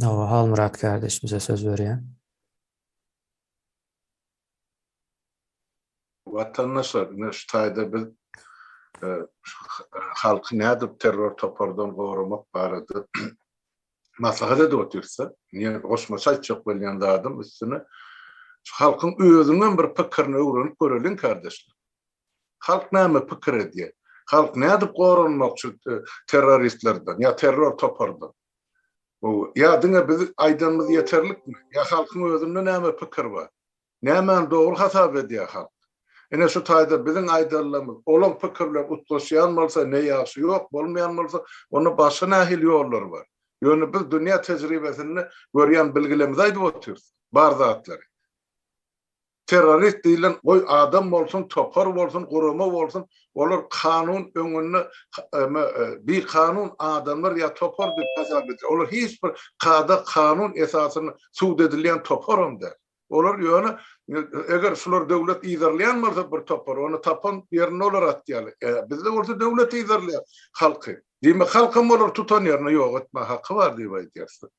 Halmurat kardeşimize söz veriyen. Vatandaşlar, şu taýda biz halky nädip terör topordan goramak barady. Maslahat edip otursa, niye goşmaça aýtjak bolýan adam üstüne halkyň özünden bir pikirini öwrenip görelim kardeşler. Halk näme pikir edýär? Halk nädip goranmak üçin teröristlerden ya terör topordan? Ya diňe biz aýdanmyz ýeterlikmi? Ya halkyň özünde näme pikir bar? Näme dogry hasap edýär halk? Ene şu taýda biziň aýdarlarymyz olan pikirler utlaşýan bolsa ne ýaşy ýok, bolmaýan bolsa onu başga nähil ýollar bar. Ýöne biz dünýä tejribesini görýän bilgilerimizi aýdyp oturýarys. Bar zatlary. Terörist diýilen oy adam bolsun, topar bolsun, gurama bolsun, olar kanun öňünde bir kanun adamlar ya topar diýip hasap edýär. Olar hiç bir kanun esasyny suwd edilýän toparam der. Olar ýöne eger şular döwlet iýerleýän bolsa bir topar, onu tapan ýerine olar atýarlar. Bizde bolsa döwlet iýerleýär halky. Diýme halkym olar tutan ýerine ýok etme haky bar diýip aýdýarsyň.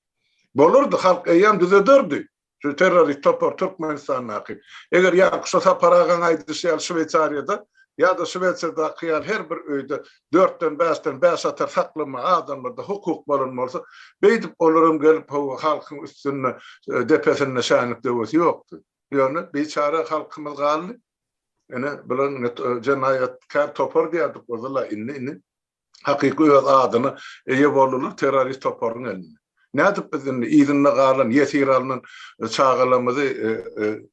Bolardy halk eýen düzederdi. Şu terörist topar Türkmenistan haky. Eger ýa şu taparagan aýdyşýar Şweýçariýada ya da Şweýçarda akyar her bir öýde 4-den 5-den 5 atar saklama adamlarda hukuk bolunmaly. Beýdip olaram gelip halkyň üstüne depesine şanyp döwesi ýokdy. Ýöne beçara halkymyz galdy. Ene bilen jenaýatkar topar diýerdik bolsa inni hakyky öz adyny eýe bolurlar terörist toparyň eline. Nädip bizin ýygyna galan ýesiralynyň çağalamyzy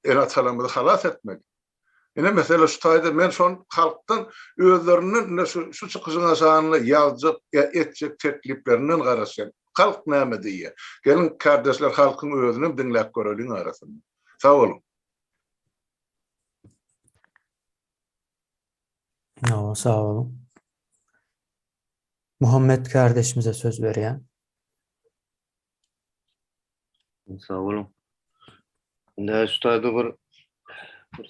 enaçalamyzy halas etmeli. Ene mesele şu taýda men şon halkdan özlerinin şu çykyşyna şanyny ýazjak etjek teklipleriniň garaşan. Halk näme diýär? Gelin kardeşler halkyň özüni dinläp görelim arasynda. Sağ olun. Sağ olun. Muhammed kardeşimize söz veriyen. Sağ olun. Inde şu taýda bir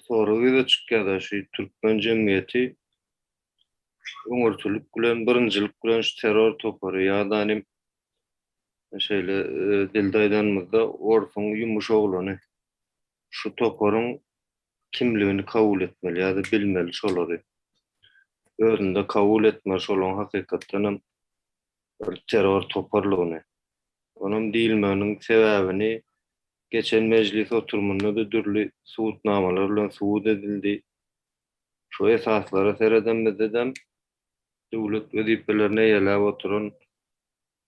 sorugy da çykýar, şu Türkmen jemgyýeti öňürtülük bilen birinjilik bilen şu terör topary ýa-da şeýle dildaýdanmyzda orfun ýumuşak bolany şu toparyň kimligini kabul etmeli ýa-da bilmeli şolary. Özünde kabul etme şolaryň hakykatdan bir terör toparlygyny. Onun diýilmeginiň sebäbini geçen meclis oturumunda da dürli suwutnamalar bilen suwut edildi. Şu esaslara seredem döwlet wezipelerini ýelläp oturan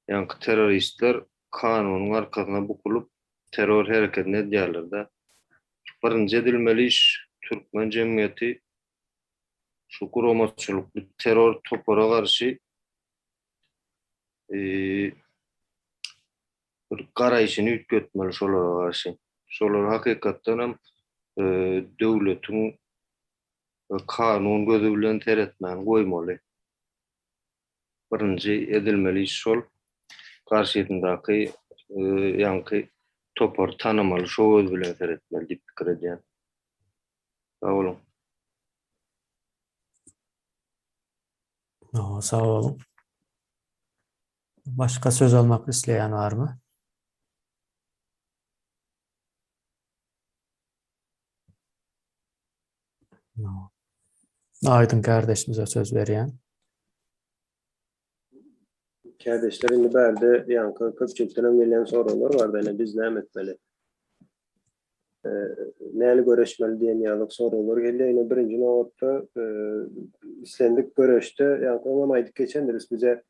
ýanky teröristler kanunyň arkasyna bukulup terör hereketine edýärler-de. Birinji edilmeli iş Türkmen jemgyýeti şu guramaçylykly terör topara garşy bir garaýşyny üýtgetmeli şolara garşy. Şolar hakykatdan hem döwletiň kanun gözü bilen teretmän goýmaly. Birinji edilmeli iş şol. Karşydyndaky ýanky topar tanımalı, şo öz bilen seretmeli dip pikir edýän. Sağ olun. Sağ olun. Başka söz almak isteyen var mı? Aydın kardeşimize söz veriyen. Kardeşlerin berde yankı köpçükten gelen sorular var da yani biz ne etmeli? Näli görüşmeli diýen ýalyk sorular geldi. Ine birinji nowatda islendik görüşde yankı aýdyp geçendir bize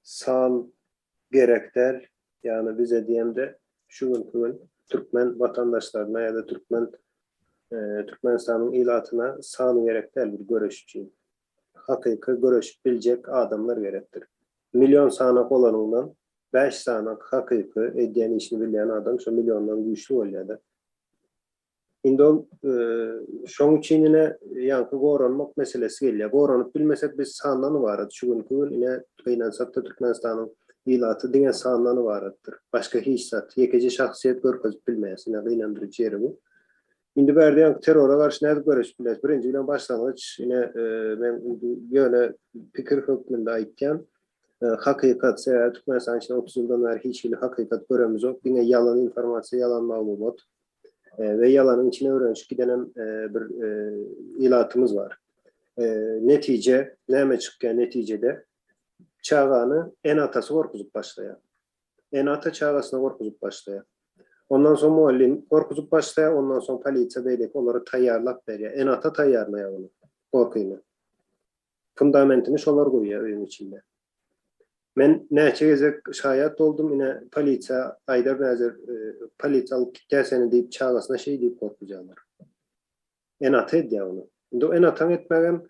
san gerekler yani bize diýende şu gün Türkmen vatandaşlarına ya da Türkmenistan'ın ilatyna san gerekler bir görüş için. Hakyky görüş biljek adamlar gerektir. Milyon sanak olanından 5 sanak hakyky edýän işini bilýän adam şu milyondan güýçli bolýar. Indi şoň üçin ine yankı goranmak meselesi gelýär. Goranyp bilmesek biz sandan barad. Şu gün ine Kynançakda Türkmenistan'ın ilaty diňe sandan baraddyr. Başga hiç zat, ýekeje şahsiýet görkezip bilmeýäsin, ýa-da ýeri bu. Indi berde yankı terrora garşy näde görüş bilen. Birinji bilen başlangyç ine men ýöne pikir hökmünde aýtýan hakykat Türkmenistan için 30 ýyldan beri hiç bir hakykat göremiz yok. Diňe yalan informasiýa, yalan maglumat ve yalanın içine öğrenişip giden bir ilatımız var. Netice, näme çykýan neticede çağanı en atası korkuzup başlaýar. En ata çağasyna korkuzup başlaýar. Ondan soň muallim korkuzup başlaýar, ondan soň polisiýa beýlek olary taýýarlap berýär. En ata taýýarlaýar onu, korkuýny. Fundamentini şolar goýýar öýün içinde. Men näçe gezek şaýat oldum, ine polisiýa aýdar näzir polisiýa alyp gitsäni diýip çağasyna şey diýip korkujýarlar. En ata edýär onu. Indi en ata etmegen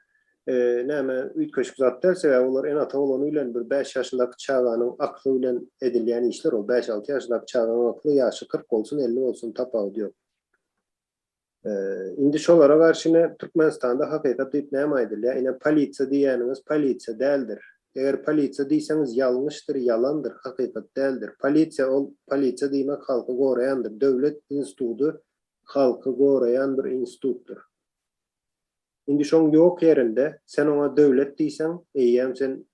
näme üýtköşük zat derse olar en ata bolany bilen bir 5 ýaşyndaky çağanyň akly bilen edilýän işler ol 5-6 ýaşyndaky çağanyň akly ýaşy 40 bolsun 50 bolsun tapagy ýok. Indi şolara garşy Türkmenistanda hakykat diýip näme aýdylýar? Ine polisiýa diýeniňiz polisiýa däldir. Eger polisiýa diýseňiz ýalňyşdyr, yalandyr, hakykat däldir. Polisiýa diýmek halky goraýandyr. Döwlet institutu halky goraýan bir institutdur. Indi şoň ýok ýerinde sen ona döwlet diýsen, eýem sen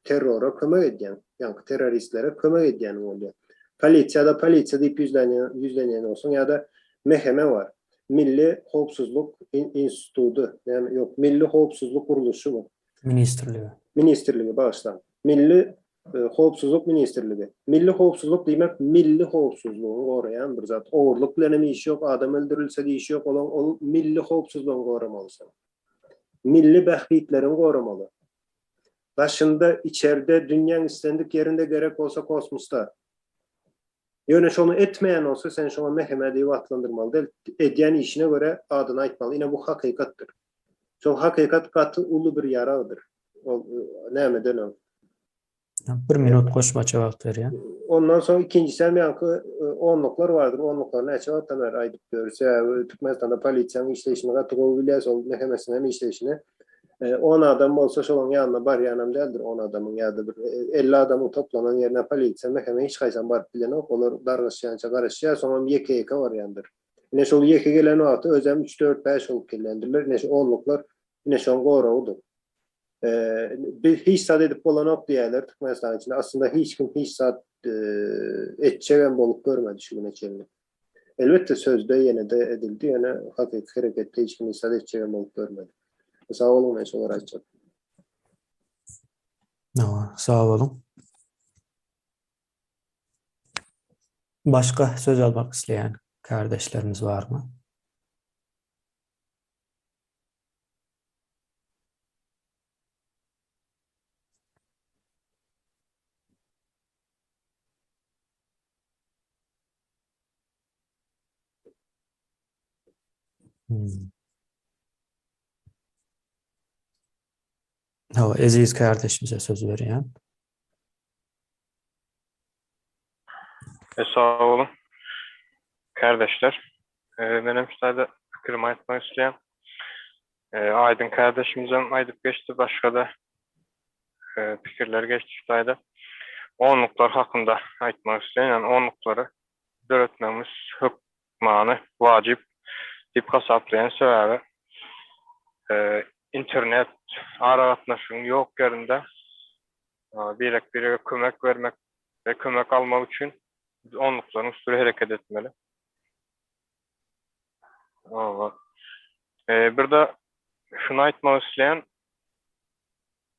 terrora kömek edýän, ýa-da terroristlere kömek edýän bolýar. Polisiýa diýip yüzlenýän bolsaň ýa-da meheme var. Milli Howpsuzluk institutu, ýani ýok, Milli Howpsuzluk guruluşy bu. Ministrligi başlan. Milli Howpsuzluk Ministrligi. Milli howpsuzluk diýmek milli howpsuzlugy goraýan bir zat. Ogurlyk bilen iş ýok, adam öldürilse de iş ýok, ol milli howpsuzlugy goramaly. Milli bähritleriň goramaly. Başynda içeride dünýäň istendik ýerinde gerek bolsa kosmosta. Ýöne şonu etmeýän olsa sen şoňa meheme diýip atlandyrmaly. Edýän işine göre adyny aýtmaly. Ine bu hakykatdyr. Şol hakykat gaty uly bir ýaragdyr. Ol näme dönem? 1 minut goşmaça wagt berýär. Ondan soň ikincisi ýa-da onluklar vardır. Onluklar näçe wagtdan beri aýdyp görse, Türkmenistanda polisiýanyň işleşini gaty gowy ol mehemesiniň işleşini 10 adam bolsa şoň ýanyna barýanam däldir 10 adamyň ýa-da bir 50 adamyň toplanan ýerine polisiýa meheme hiç gaýsan baryp bilenok, olar dargaşýança garaşýar, soňra ýeke barýandyr. Ine şol ýeke gelen wagty özem 3-4-5 bolup gelendirler. Ine onluklar ine şoň gorawdyr. Bir hiç saat edip bolanok diýerler Türkmenistan içinde. Aslında hiç kim hiç saat etçegen bolup görmedi şu meçelini. Elbette sözde yine de edildi. Yani hakyky hereketde hiç kim hiç saat etçegen bolup görmedi. Sağ olun, eş olarak açacak. Sağ olun. Başka söz almak isteyen kardeşlerimiz var mı? Aziz kardeşimize söz verýän. Sağ olun. Kardeşler, benim şurada fikrimi aytmak isteyen Aydın kardeşimizden aydıp geçti, başka da fikirler geçti şurada. Onluklar hakkında aytmak isteyen, yani onlukları döretmemiz hükmanı vacip dip kasaplayan sebebi internet aragatnaşyň ýok ýerinde bire kömek vermek ve kömek almak için onluklaryň üstüne hereket etmeli. Bir de şunu aýtmak isleýän,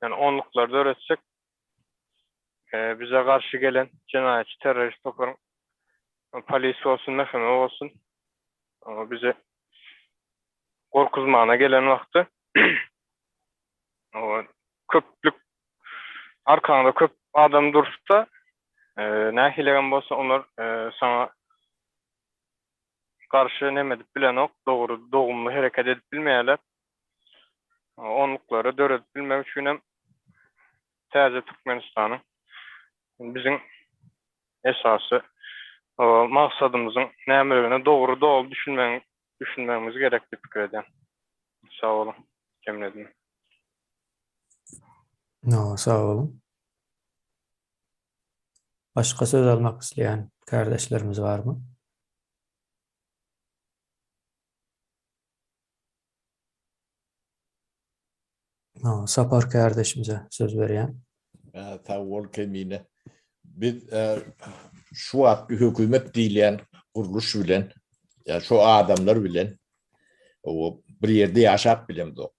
yani onluklarda öğretsek bize karşı gelen cinayetçi, terörist toplaryň polis olsun, mehkeme olsun bize korkuzmana gelen vakti köplük arkanda köp adam dursa nähilegen bolsa onlar sana karşı nemedip bilen ok doğru doğumlu hareket edip bilmeýärler. Onlukları döredip bilmek üçin hem täze Türkmenistanyň bizim esası maksadımızın nämelerine doğru doğru düşünmemiz gerekli pikir edem. Sağ olun. Cemledim. Sağ olun. Başka söz almak isteyen kardeşlerimiz var mı? Sapar kardeşimize söz veren. Sağ ol Kemine. Biz şu an hükümet diýilen kuruluş bilen, ya şu adamlar bilen o bir yerde yaşap bilemdik.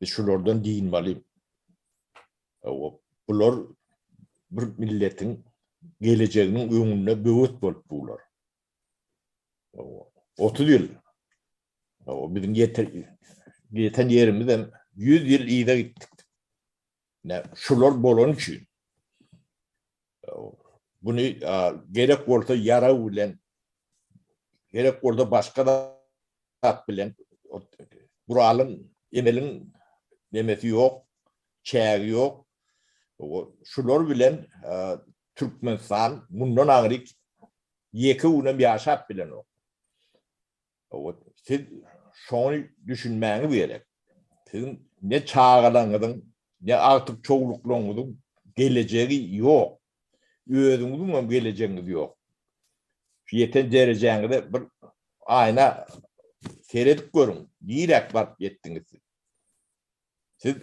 Biz şulardan diýinmeliyim. Bular bir milletin geleceğinin öňünde böwet bolup bular. 30 ýyl. Bizim yeten yerimizden 100 ýyl ýyda gittik. Şular bolan üçin. Bunu gerek bolsa yara bilen, gerek bolsa başka da bilen, buralın emelin nemesi yok, çägi yok. Şular bilen Türkmenistan bundan aňryk ýeki unem ýaşap bilen o. Siz şonu düşünmäňiz gerek. Sizin ne çağalaňyzyň, ne artyk çoğuluklaryňyzyň geleceği yok. Özüňiziň geleceğiňiz yok. Ýeten derejäňizde bir aýna seredip görüň. Direkt barp ýetdiňiz. Siz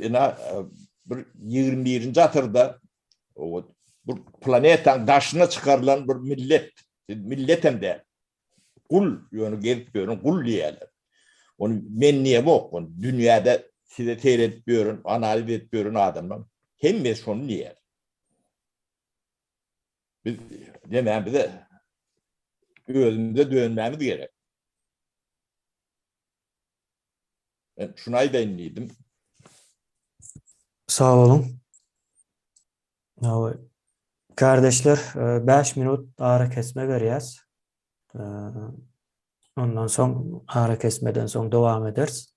bir 21-nji asyrda bu planetaň daşyna çykarılan bir millet hem de kul ýöne gelip görün, kul diýerler. Onu men niýe bok, dünýäde size seyredip görün, analiz edip görün adamlar. Hemme şonu diýer. Biz demem bize özümüze dönmemiz gerek. Ben şunu aýdaýyn. Sağ olun. Kardeşler 5 minut ara kesme verýäs. Ondan soň ara kesmeden soň dowam ederiz.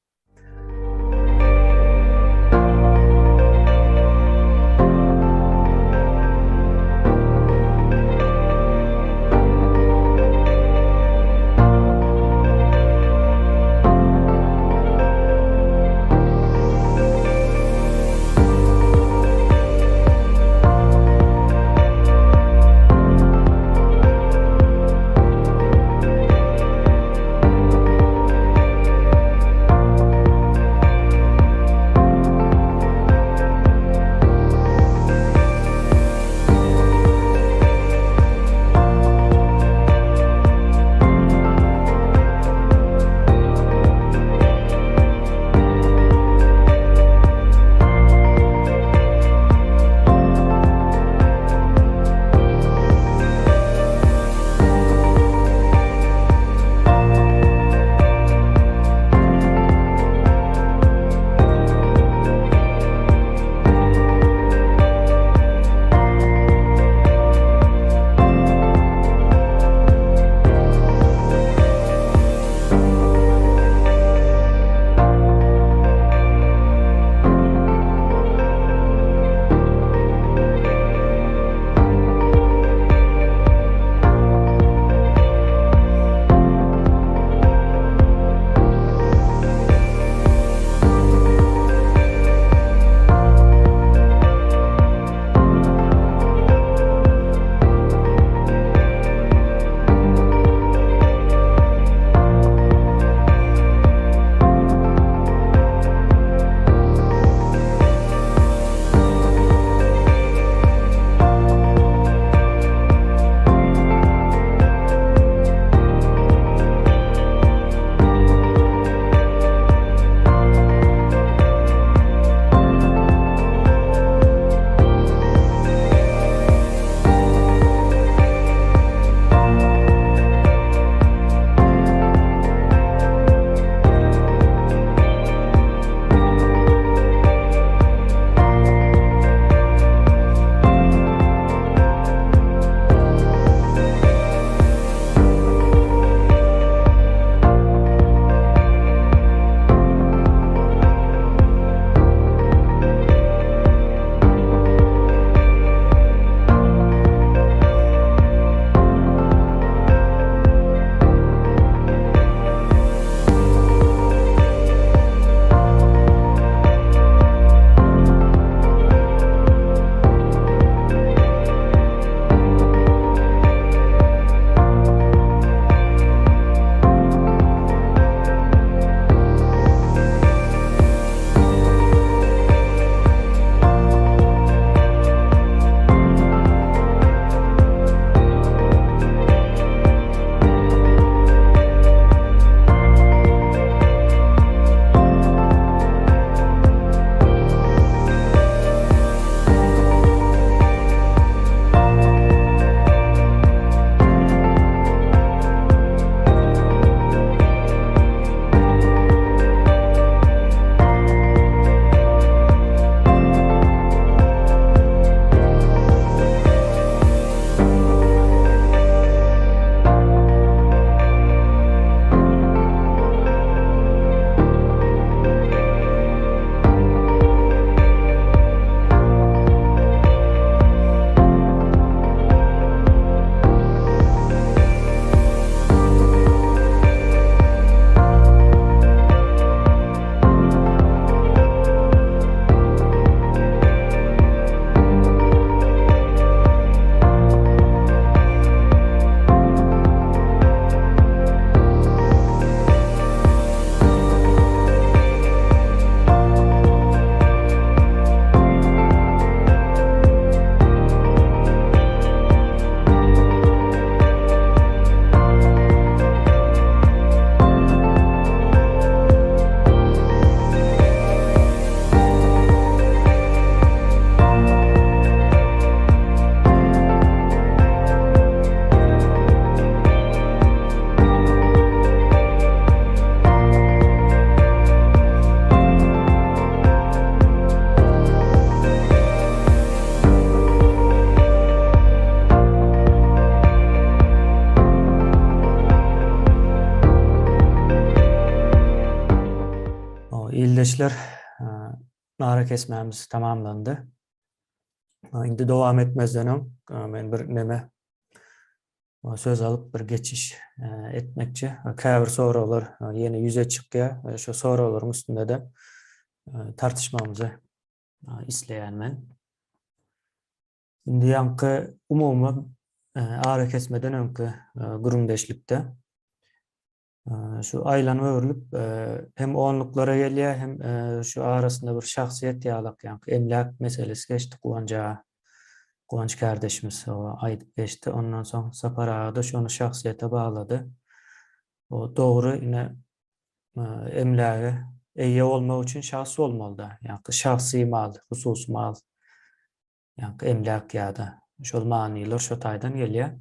Gençler, nara kesmemiz tamamlandı. Indi devam etmezden men bir neme söz alıp bir geçiş etmekçi. Käbir soralar yeni yüze çıkıyor. Şu soraların üstünde de tartışmamızı isleyen men. Indi yankı umumy ara kesmeden önkü gurumdeşlikte şu aylan öwrülüp hem onluklara gelýär hem şu arasında bir şahsiyet ýalyk yankı emlak meselesi geçti Kuvanç kardeşimiz o aydıp geçti. Ondan sonra Sapar ağa da şonu şahsiyete bağladı. O doğru yine emlağı eýe olmak için şahsı olmalı da. Yankı şahsi mal, husus mal. Yankı emlak ýa-da şol manylar şu taýdan gelýär.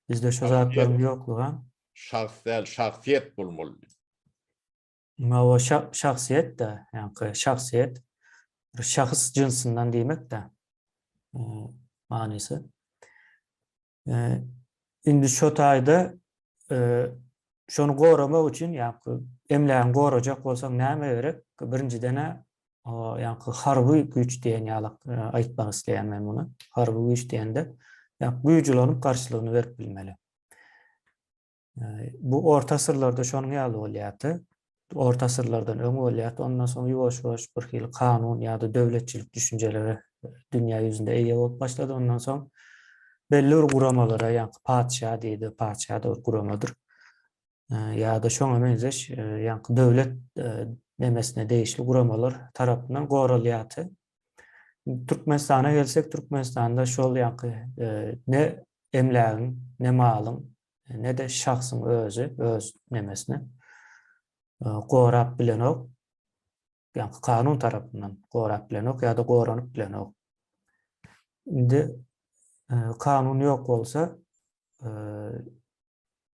Bizde şu zatlaryň ýoklugy şahsiyet bolmaly. O şahsiyet de yankı şahsiyet bir şahıs cinsinden demek de manysy. Indi şu taýda şonu goramak üçin yankı emläň gorajak bolsaň näme gerek? Birinciden yankı harby güç diýen ýalyk aýtmak isleýän men muny. Harby güç diýende yankı güýjülanyp garşylygyny berip bilmeli. Bu orta sırlarda şonuň ýaly bolýardy. Orta sırlardan öňe bolýardy. Ondan soň ýuwaş-ýuwaş bir hil kanun ýa-da döwletçilik düşünjeleri dünýä ýüzünde eýe bolup başlady. Ondan soň belli bir guramalara yankı padşah diýdi. Padşah da bir guramadyr. Ýa-da şoňa benzeş yankı döwlet nemesine değişli guramalar tarapyndan goralýardy. Türkmenistana gelsek, Türkmenistanda şol yankı ne emlägiň, ne malyň, ne de şahsyň öz nemesine gorap bilenok, yankı kanun tarapyndan gorap bilenok ýa-da goranyp bilenok. Indi kanun ýok bolsa,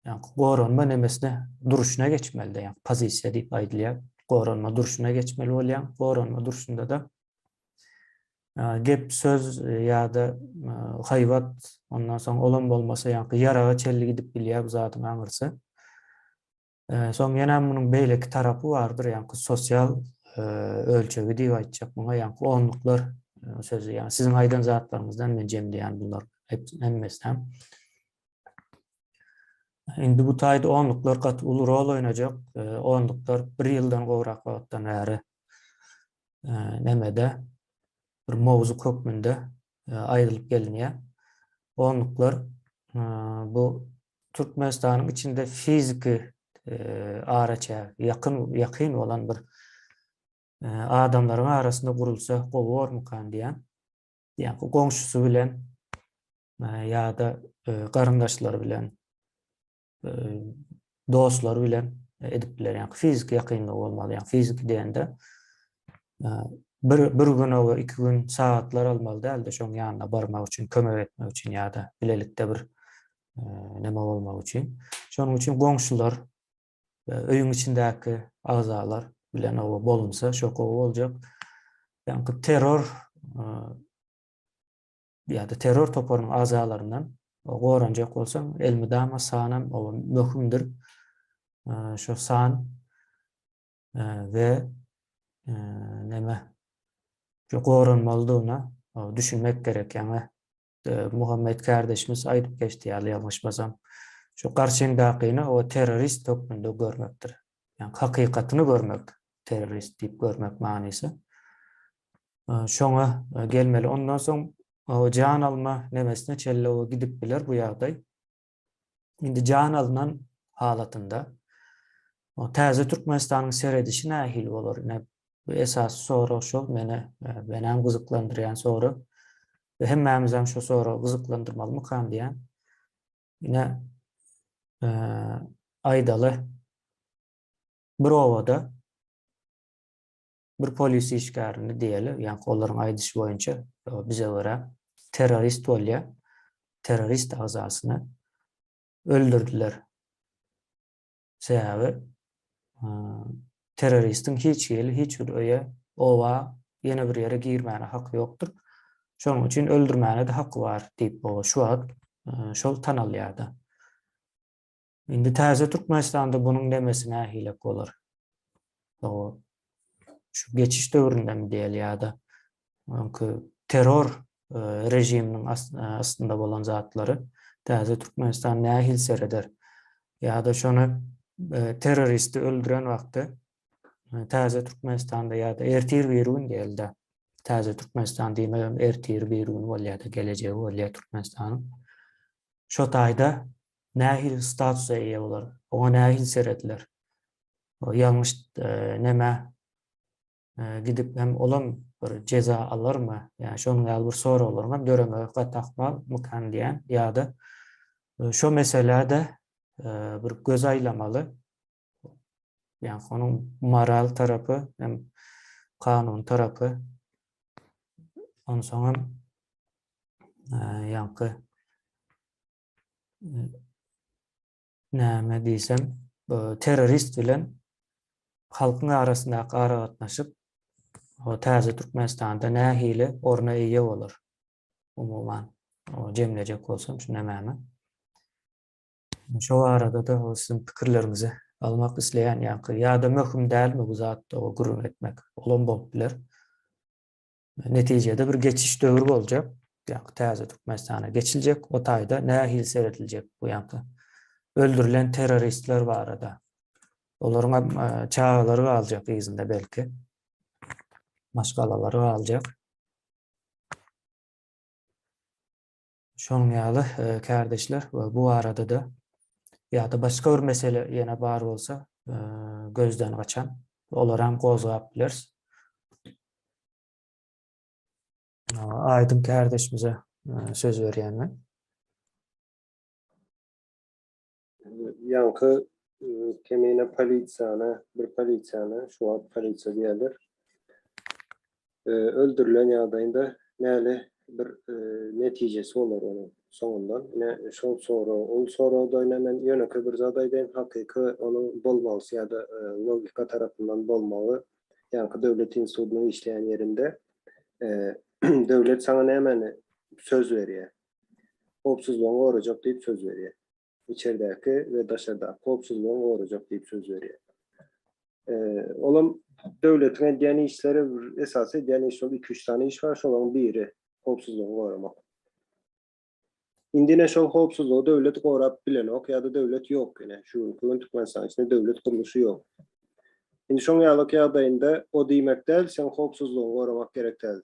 yankı goranma nemesine duruşuna geçmeli de, yankı pozisiýa diýip aýdylýar. Goranma duruşuna geçmeli bolýan. Goranma duruşunda da gep söz ýa-da haýwat, ondan soň olan bolmasa yankı yaraga çelli gidip bilýär bu zatyň aňyrsy. Soň ýene munyň beýleki tarapy bardyr, yankı sosial ölçegi diýip aýtjak. Muňa yankı onluklar sözü, ýani siziň aýdan zatlaryňyzdan men jemleýän bunlar hemmesem. Indi bu taýda onluklar gat uly rol oýnajak. Onluklar bir ýyldan gowrak wagtdan bäri nemede bir mowzu köpmünde aýrylyp gelinýär. Onluklar bu Türkmenistanyň içinde fiziki araça yakın olan bir adamların arasında gurulsa gowormukan diýen. Yani goňşusy bilen ýa-da garyndaşlary bilen dostlar bilen edip bilen, yani fizik yakınlığı olmalı. Yani fizik diýende bir gün o 2 gün saatler almalı değil de şoň ýanyna barmak üçin, kömek etmek üçin ýa-da bilelikde bir neme bolmak üçin. Şonuň üçin goňşular, öýüň içindäki azalar bilen o bolunsa şok boljak. Yani terör ýa-da terör toparynyň azalaryndan goranjak bolsaň, elmidama sanam o möhümdir. Şu san ve neme şu goranmalydygyna düşünmek gerek. Yani Muhammed kardeşimiz aýdyp geçdi ýaly ýalňyşmasam. Şu garşyndakyny o terörist topunda görmekdir. Yani hakykatyny görmek, terörist diýip görmek manysy. Şoňa gelmeli. Ondan soň o can alma nemesine çelle o gidip biler bu ýagdaý. Indi can alınan halatında o täze Türkmenistanyň seredişi nähil bolar. Bu esas soru şol meni gyzyklandyrýan soru. Ve hemmemiz hem şu soru gyzyklandyrmaly mıkan diýen. Ine aýdaly bir owada bir polis işgärini diýeli, ýani olaryň aýdyşy boýunça bize göre terörist bolýar. Terörist azasyny öldürdüler. Sebäbi teröristin hiç ýeli, hiç bir öýe, owa ýene bir ýere girmäne haky ýokdur. Şonuň üçin öldürmäne de haky bar diýip şu wagt şol tanalýardy. Indi täze Türkmenistanda bunyň demesine hilek bolar. O şu geçiş dövründen diýeli ýa-da terror rejiminin aslında bolan zatlary täze Türkmenistan nähil sereder ýa-da şonu terroristi öldüren wagty täze Türkmenistan'da ýa-da ertir berýän geldi. Täze Türkmenistan diýmegem ertir berýän bolýar-da geleceği bolýar Türkmenistanyň. Şo taýda nähil statusa eýe bolar. Oňa nähil seretler. O ýalňyş näme gidip hem olam bir ceza alırmı? Yani şonuň ýaly bir soru olarmy? Döremek we takmal mıkan diýen ýa-da şo meselede bir göz aýlamaly. Yani onun moral tarafı hem kanun tarafı ondan sonra yankı näme diýsem terörist bilen halkyň arasynda gara gatnaşyp o täze Türkmenistanda nähili orna eýe bolar. Umuman o jemlejek bolsam şu näme? Şo arada da o sizin pikirlerinizi almak isleyen yankı ya da möhüm dälmi bu zatda o gurrun etmek olan bolup biler. Neticede bir geçiş döwrü boljak. Yankı täze Türkmenistana geçiljek. O taýda nähil seretiljek bu yankı. Öldürülen teröristler var arada. Olaryň çağalary aljak izinde belki. Maşgalary aljak. Şonuň ýaly kardeşler bu arada da ya da başka bir mesele ýene bar bolsa gözden kaçan olar hem gozgap bileriz. Aydın kardeşimize söz berýänmi? Yankı kemine polisiýany, bir polisiýany, şu an polisiýa diýerler. Öldürülen ýagdaýynda näle bir netijesi bolar onuň soňundan. Şol soradan men ýönelik bir zadaýdan hakyky onuň bolmasy ýa-da logika tarapyndan bolmagy, ýa-da döwlet institutynyň işleýän ýerinde döwlet saňa näme söz berýär. Howpsuzlygyny gorajak diýip söz berýär. İçerideki ve dışarıda howpsuzlygyny gorajak diýip söz berýär. Olam döwletiň edýän işleri esasy edýän iş 2-3 tane iş var, şolaryň biri howpsuzlygyny goramak. Indine şol howpsuzlygy döwlet gorap bilenok ýa-da döwlet ýok ene. Şu Türkmenistan içinde döwlet kuruluşy ýok. Indi şoň ýaly ýagdaýynda o diýmek däl, sen howpsuzlygyny goramak gerek däl.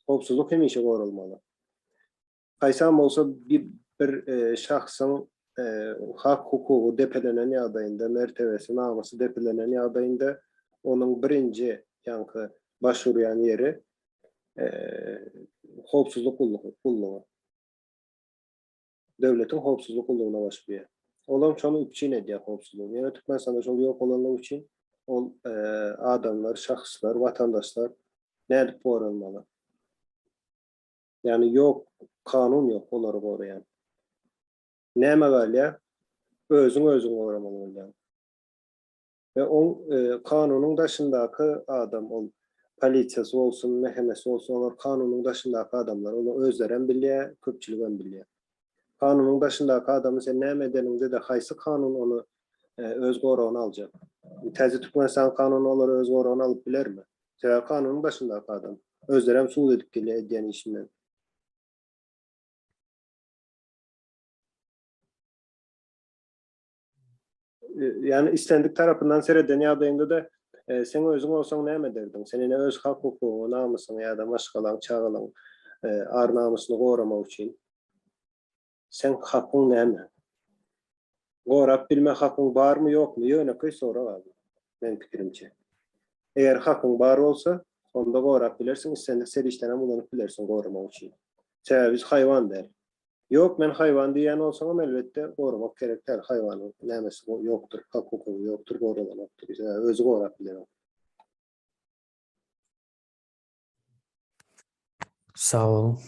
Howpsuzlyk hemişe goralmaly. Kaysam bolsa bir şahsyň hak hukuky depelenen ýagdaýynda, mertebesi, namusy depelenen ýagdaýynda onuň birinji ýankı başvurýan ýeri howpsuzlyk kullugy. Döwletiň howpsuzlyk kullugyna başvurýar. Olam şonu üçin edýär howpsuzlyk. Ýene Türkmenistanda şol ýok bolanlyk üçin ol adamlar, şahslar, watandaşlar nädip goralmaly? Yani yok, kanun yok onları gorayan. Näme galya? Özüň goramaly bolýar. Ve o kanunyň daşyndaky adam, ol polisiýasy bolsun, mehemesi bolsun, olar kanunyň daşyndaky adamlar, onu özleri hem bilýär, köpçülik hem bilýär. Kanunyň daşyndaky adamy sen näme edeninde de haýsy kanun onu öz goragyna aljak. Täze Türkmenistan kanuny olar öz goragyna alyp bilermi? Sebäbi kanunyň daşyndaky adam özleri hem suw edip gelýär edýän işinden. Yani istendik tarafından seyreden ýagdaýynda da sen özüň olsaň näme derdiň? Senin öz hak hukugyny, namusyny ýa-da maşgalaň, çağalaň, ar namusyny goramak üçin sen hakyň näme? Gorap bilmek hakyň barmy ýokmy? Ýöneköy sorak abi. Men pikirimçe. Eger hakyň bar bolsa, onda gorap bilersiň, istendik serişden hem ulanyp bilersiň goramak üçin. Sebäbi biz haýwan der. Yok, men haýwan diýen olsaňam elbetde goramak gerek däl. Haýwanyň nämesi ýokdur, hak hukuky ýokdur, goralamakdyr. Özü gorap biler. Sağ olun.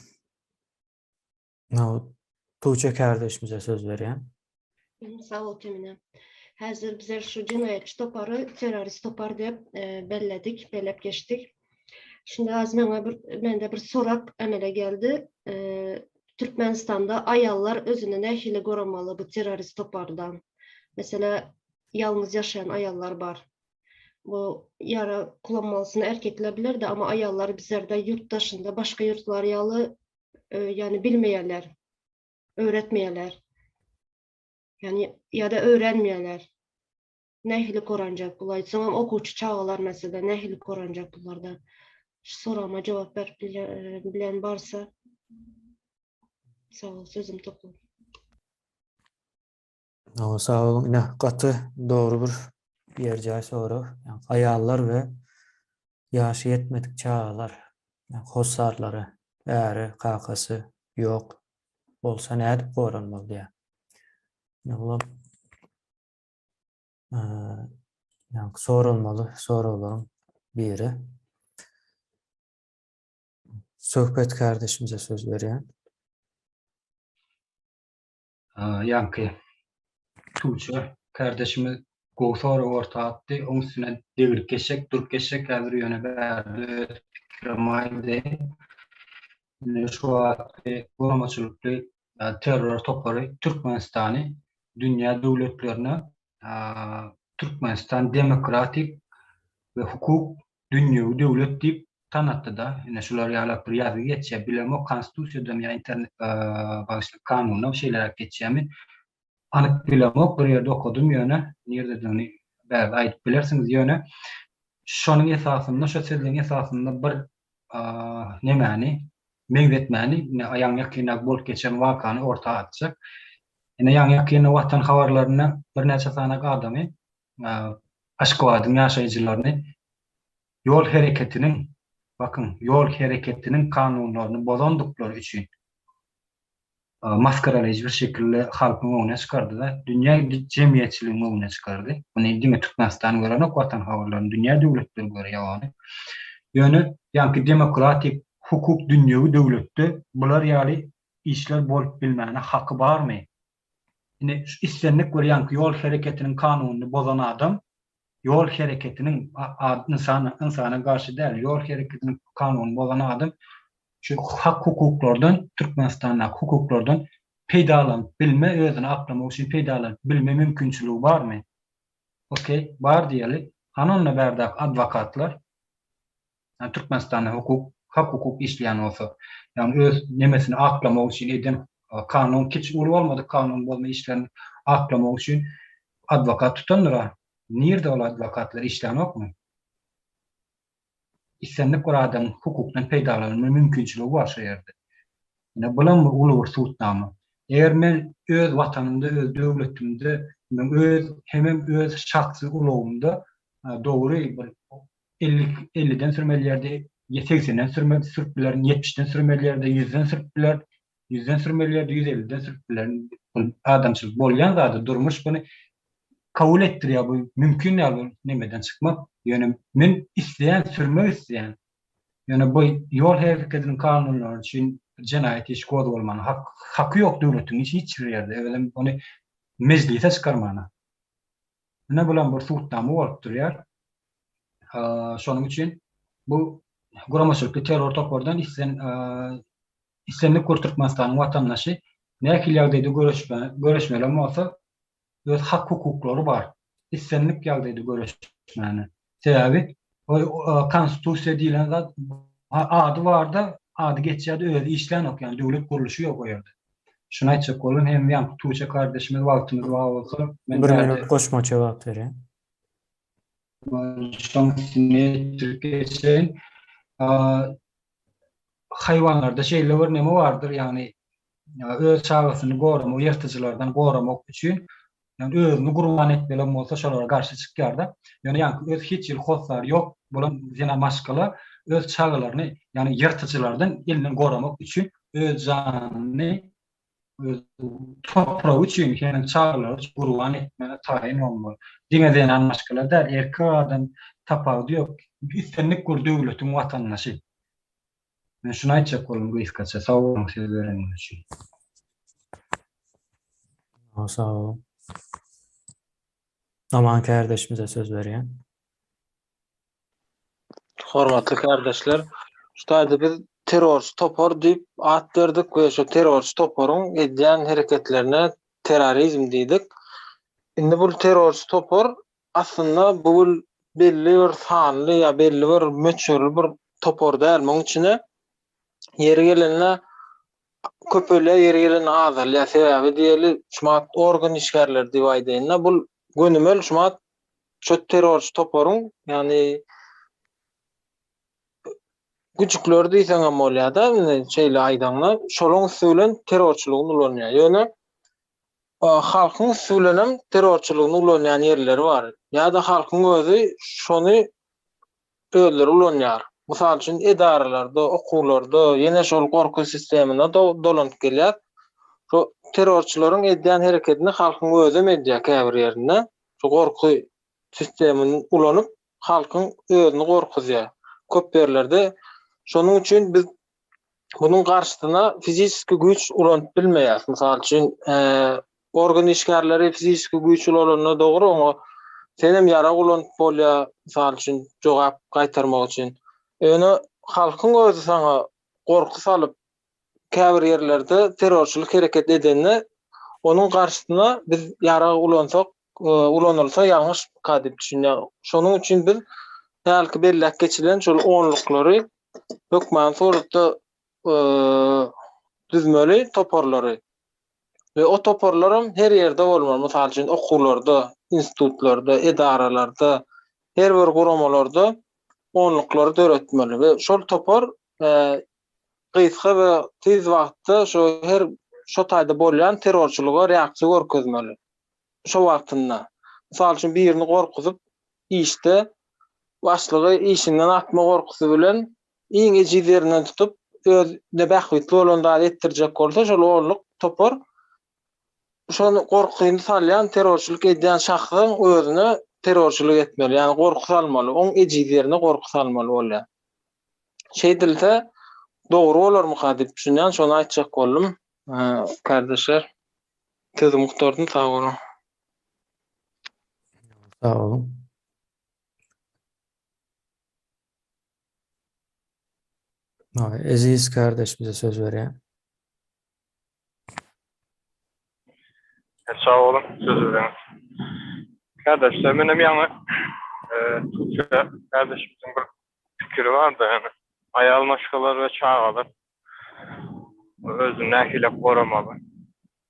Tuğçe kardeşimize söz vereyim. Sağ ol Cemile. Hazır bizler şu cinayetçi toparı terörist topar dep belledik, belep geçtik. Şimdi az mende bir sorak emele geldi. Türkmenistan'da ayallar özüne nähili goramalı bu terörist topardan. Mesela yalnız yaşayan ayallar var. bu yara kullanmalısını erkekler bilirdi ama ayallar bizlerde yurt dışında başka yurtlar yalı yani bilmeyenler, öğretmeyenler. Yani ya da öğrenmeyenler. Nähili koranjak bular. Soňam okuwçy çağalar mesela nähili koranjak bularda. Şu sorama cevap bilen barsa sağ ol, sözüm toplu. Sağ olun. Yine katı doğru bir yercay soru. Yani ayallar ve yaşı yetmedik çağalar. Yani hossarları, eğri, kakası yok. Olsa ne edip koranmalı diye. Yani soruların biri. Söhbet kardeşimize söz veriyorum. Yankı Tuğçe kardeşimiz Goğsoru orta attı. Onun üstüne devir geçecek, dur geçecek kadar yöne verdi. Fikirmaydı. Şu an korumacılıklı terör topları Türkmenistan'ı dünya devletlerine Türkmenistan demokratik ve hukuk dünya devlet deyip tanıttı da. Yine şular yalak bir yazı geçe bilem o konstitüsyodan ya internet bağışlı kanunla şeyler geçeceğimi anık bilem o bir yerde okudum yöne. Nerede de belki ait bilirsiniz yöne. Şonun esasında, şu sözlerin esasında bir ne mani mevzetmani ayağın yakına bol geçen vakanı ortaya atacak. Yine yan yakına vatan havarlarına bir neçe sanak adamı aşkıvadın yaşayıcılarını yol hareketinin kanunlarını bozandukları için maskaralayıcı bir şekilde halkın önüne çıkardı da dünya cemiyetçiliğinin önüne çıkardı. Bunu dime Türkmenistan gören ok vatan havarlarını dünya devletleri göre yalanı. Yani demokratik hukuk dünyavi devlette bular yani işler bolup bilmene hakkı var mı? Yine istenlik göre yani yol hareketinin kanununu bozan adam yol hareketinin insana karşı değil, yol hareketinin kanununu bozan adam şu hak hukuklardan, Türkmenistan'da hukuklardan peydalanıp bilme, özünü aklamak için peydalanıp bilme mümkünçülüğü var mı? Okey, var diyelim. Hanonla berdak advokatlar, yani Türkmenistan'da hak hukuk işleyen olsa, yani öz nemesini aklamak için eden kanun, hiç olmadı kanun olma işlerini aklamak için advokat tutanlar. Nerede o advokatlar işleyen yok mu? İstenlik bir adam hukuktan peydalanma mümkünçülüğü var şu yerde. Yine bulan mı ulu bir sultanı? Eğer men öz vatanımda, öz devletimde, hem öz şahsi uluğumda doğru 50'den sürmelerde 80'den sürmelerin 70'den sürmelerde 100'den sürmeler 100'den sürmelerde 150'den sürmelerin adamçılık bolyan da durmuş bunu kabul ettir ya bu mümkün ya bu nemeden çıkmak yani men sürmek isteyen yani bu yol hareketinin kanunları için cinayet iş kodu olmanın hakkı yok devletin hiç yerde öyle onu meclise çıkarmana ne bulan bir sultanı vardır ya şunun için bu Guramaşılıklı terör toplardan İslamlık Türkmenistan'ın vatandaşı ne ki yaldaydı görüşmeler olsa öz hak hukukları var. İslamlık yaldaydı görüşmeler. Sebebi o konstitüsya diyen adı var da adı geçiyordu öyle işlen yok yani devlet kuruluşu yok o yerde. Şuna açık olun hem yan Tuğçe kardeşimiz vaktimiz var olsa. Bir minut koşma cevap vereyim. Türkiye'de hayvanlarda şeyler var ne mi vardır yani öz çağrısını korumak, yırtıcılardan korumak için yani özünü kurban etmelen olsa şolara karşı çıkardı. Yani öz hiç yıl hoslar yok. Bunun yine maskala öz çağrılarını yani yırtıcılardan elinden korumak için öz canını toprağı için yani çağrıları kurban etmene tayin olmalı. Dine denen maskala der erkek adam tapağı yok. İstenlik kur devletin vatandaşı. Ben şuna açacak olun bu iskatsa. Sağ olun siz öğrenin için. Sağ olun. Aman kardeşimize söz vereyim. Hormatly kardeşler, şutada biz terör topar deyip at verdik ve şu terör toparın edýän hareketlerine terörizm diýdik. Indi bu terör topar aslında bu belli bir sanly ya belli bir möçörlü bir topor däl. Muň içine yeri gelenle köpele yeri gelenle azal ya sebäbi diýeli şumat organ işgärler diýip aýdýanna bu gönümel şumat şu terrorçy toporuň ýani güçükler diýsen hem bolýar-da şeýle aýdanlar şolaň üstünden terrorçylygyny ulanýar. Ýöne halkyň üstünden terrorçylygyny ulanýan ýerleri bar. Ýa-da halkyň özü şonu özleri ulanýar. Mysal üçin edaralarda, okullarda, ýene şol gorku sistemine dolanyp gelýär. Şu terrorçylaryň edýän hereketini halkyň özü medýa käbir ýerinde. Şu gorku sistemini ulanyp halkyň özüni gorkuzýar. Köp ýerlerde şonuň üçin biz bunun karşısına fiziski güç ulanyp bilmeýär. Mysal üçin organ işgärleri fiziski güç ulanyna dogry ama senem ýara ulanyp bolýar. Mysal üçin jogap gaýtarmak üçin. Ýöne halkyň özü saňa gorku salyp käbir ýerlerde terrorçylyk hereket edende onuň karşısına biz ýara ulansak, ulanylsa ýalňyş kadip düşünýär. Şonuň üçin biz belki belli geçilen şol onluklary hökman soruda düzmeli toporlary ve o toporlarym her ýerde bolmaly. Mysal üçin okullarda, institutlarda, edaralarda, her bir guramalarda onluklary döretmeli ve şol topor gysga we tez wagtda şo taýda bolýan terrorçylyga reaksiýa görkezmeli. Şo wagtynda. Mysal üçin birini gorkuzyp işte başlygy işinden atma gorkusy bilen iň ejizlerinden tutup özüne bähwitli bolanda etdirjek bolsa şol onluk topor şonu gorkuny salýan terrorçylyk edýän şahsyň özüne terrorçylyk etmeli. Ýani gorku salmaly, oň ejizlerine gorku salmaly bolýar. Şeýdilse dogry bolarmy kadip düşünýän şonu aýtjak boldum. Kardeşler, sözü muhtardyň sag bolun. Sag olun. Aziz kardeşimize söz vereyim. Sağ olun, söz vereyim. Kardeşler, benim ýa-ni kardeşimizin bir fikri vardı yani. Ayalmaşkalar ve çağalar özünü nähilep goramaly.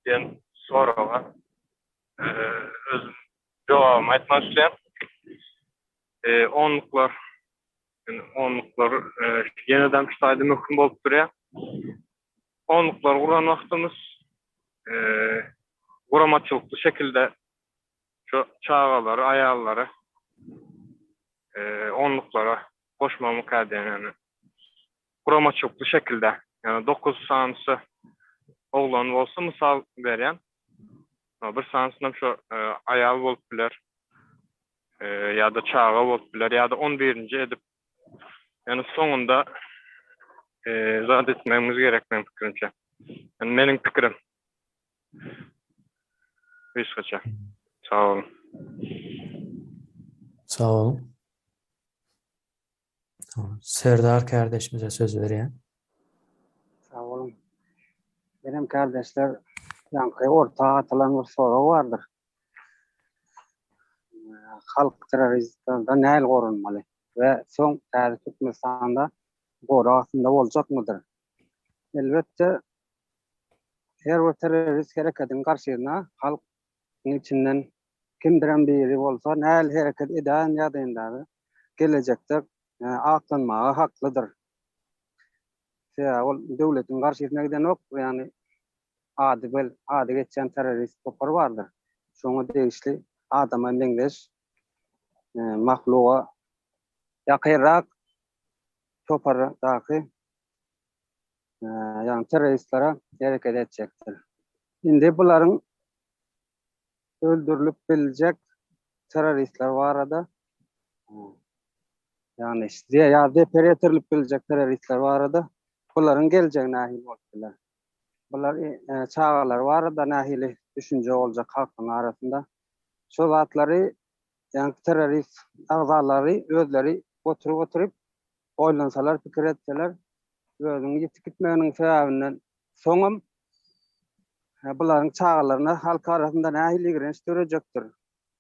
Ben soraga özüm jogabym aýtmak isleýän. Onluklar ýeneden şu taýda mümkin bolup durýar. Onluklar guran wagtymyz guramaçylykly şekilde şu çağalar, ayallary onluklara goşmamak adanyny guramaçylykly şekilde yani 9 sansy oglan bolsa mysal berýän. Bir sansynam şu ayal bolup biler. Ýa-da çağa bolup biler ýa-da 11-nji edip yani soňunda zat etmemiz gerek men pikirimçe. Yani meniň pikirim. Beşgaça. Sağ olun. Sağ olun. Serdar kardeşimize söz vereyim. Sağ olun. Benim kardeşler yankı ortağa atılan bir soru vardır. Halk teröristlerinden näil gorunmaly ve soň täze Türkmenistanda goru aslında boljak mıdır? Elbette her bir terörist hereketiň garşyna halk içinden kimdiren biri bolsa näil hereket eden ýa-da gelecekde aklanmagy haklydyr. Ol döwletiň garşyna giden ok, yani ady geçen terörist topar bardyr. Şoňa degişli adama meňdeş mahluga ýakyrrak topar daky yani teröristlere hareket edecektir. Indi bularyň öldürülüp biljek teröristler barada yani işte ya deperatörlüp biljek teröristler barada bularyň geljek nähil bolupdylar. Bular çağalar barada nähili düşünje boljak halkyň arasynda. Şol zatlary yani terörist agzalary özleri oturup oýlansalar, pikir etseler özüň ýetip gitmeginiň sebäbinden soňam bularyň çağalaryna halk arasynda nähil girenç dörejekdir.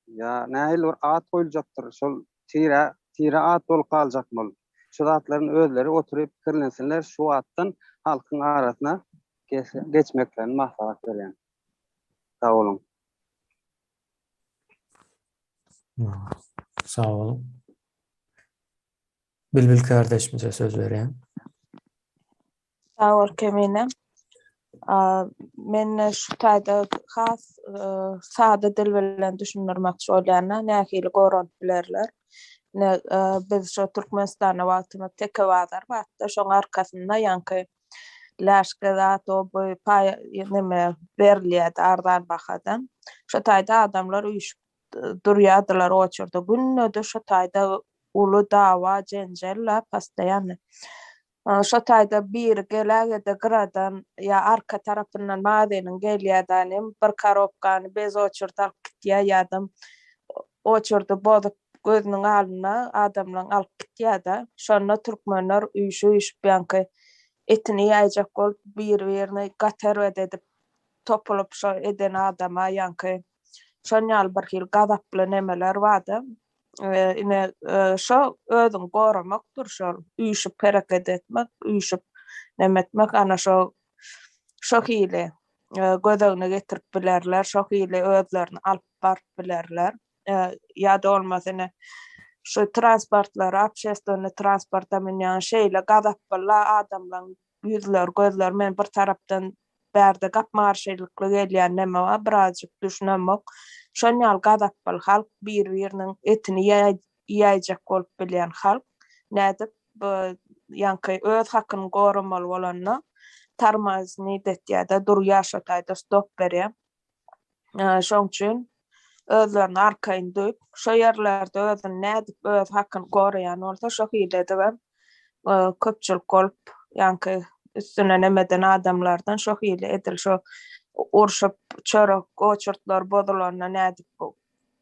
Ya nähil bir at goýuljakdyr. Şol tira at bolup kaljakmaly. Şu zatlaryň özleri oturup pikirlensinler, şu atdan halkyň arasyna geçmeklerini maslahat berýän. Sağ olun. Sağ olun. Bilbil kardeşimize söz berýän. Sağ ol Kemine. Men şu taýda has sada dil bilen düşünürmekçi bolýanna nähili goran bilerler. Biz şu Türkmenistana wagtyna teke bazar wagtda şoň arkasynda ýanky läşkedat o bu neme berilýärdi ardan bahadan. Şu taýda adamlar uyuşup durýardylar oçurda. Günnöde şu taýda ulu dawa jenjella pastaýany. Şu taýda bir gelägede gradan ya arka tarapyndan madenin gelýärdanym bir karopkany bez oçurda gitýär ýadym. Oçurda bozup gözüniň alyna adamlaryň alyp gitýär-de. Şonda türkmenler uyuşup ýanky etini ýaýjak bolup bir-birini gatar edip topulup şo eden adama ýanky şonýal bir hil gadaply nemeler bardy. Ine şo özüň goramakdyr şol uyuşup hareket etmek, uyuşup nemetmek ana şo hili gözüne getirip bilerler, şo hili özlerini alyp barıp bilerler. Ýa-da bolmasa şu transportlar, общественный transportda minýän şeýle gadaply adamlaryň ýüzler, gözler men bir tarapdan bärde gapmarşylykly gelýän neme bar, birazjyk düşünemek. Şonýal gadaply halk bir-biriniň etini ýaýjak bolup bilýän halk nädip ýanky öz hakyny goramaly bolanna tarmazni detýär-de dur ýaşa taýda stop berýär. Şoň üçin özlerini arkaýyn döýüp, şo ýerlerde özüni nädip öz hakyny goraýan bolsa şo hile köpçülik bolup, ýanky üstüne nemeden adamlardan şo hile edil şo urşup çörek oçurtlar bodularına nädip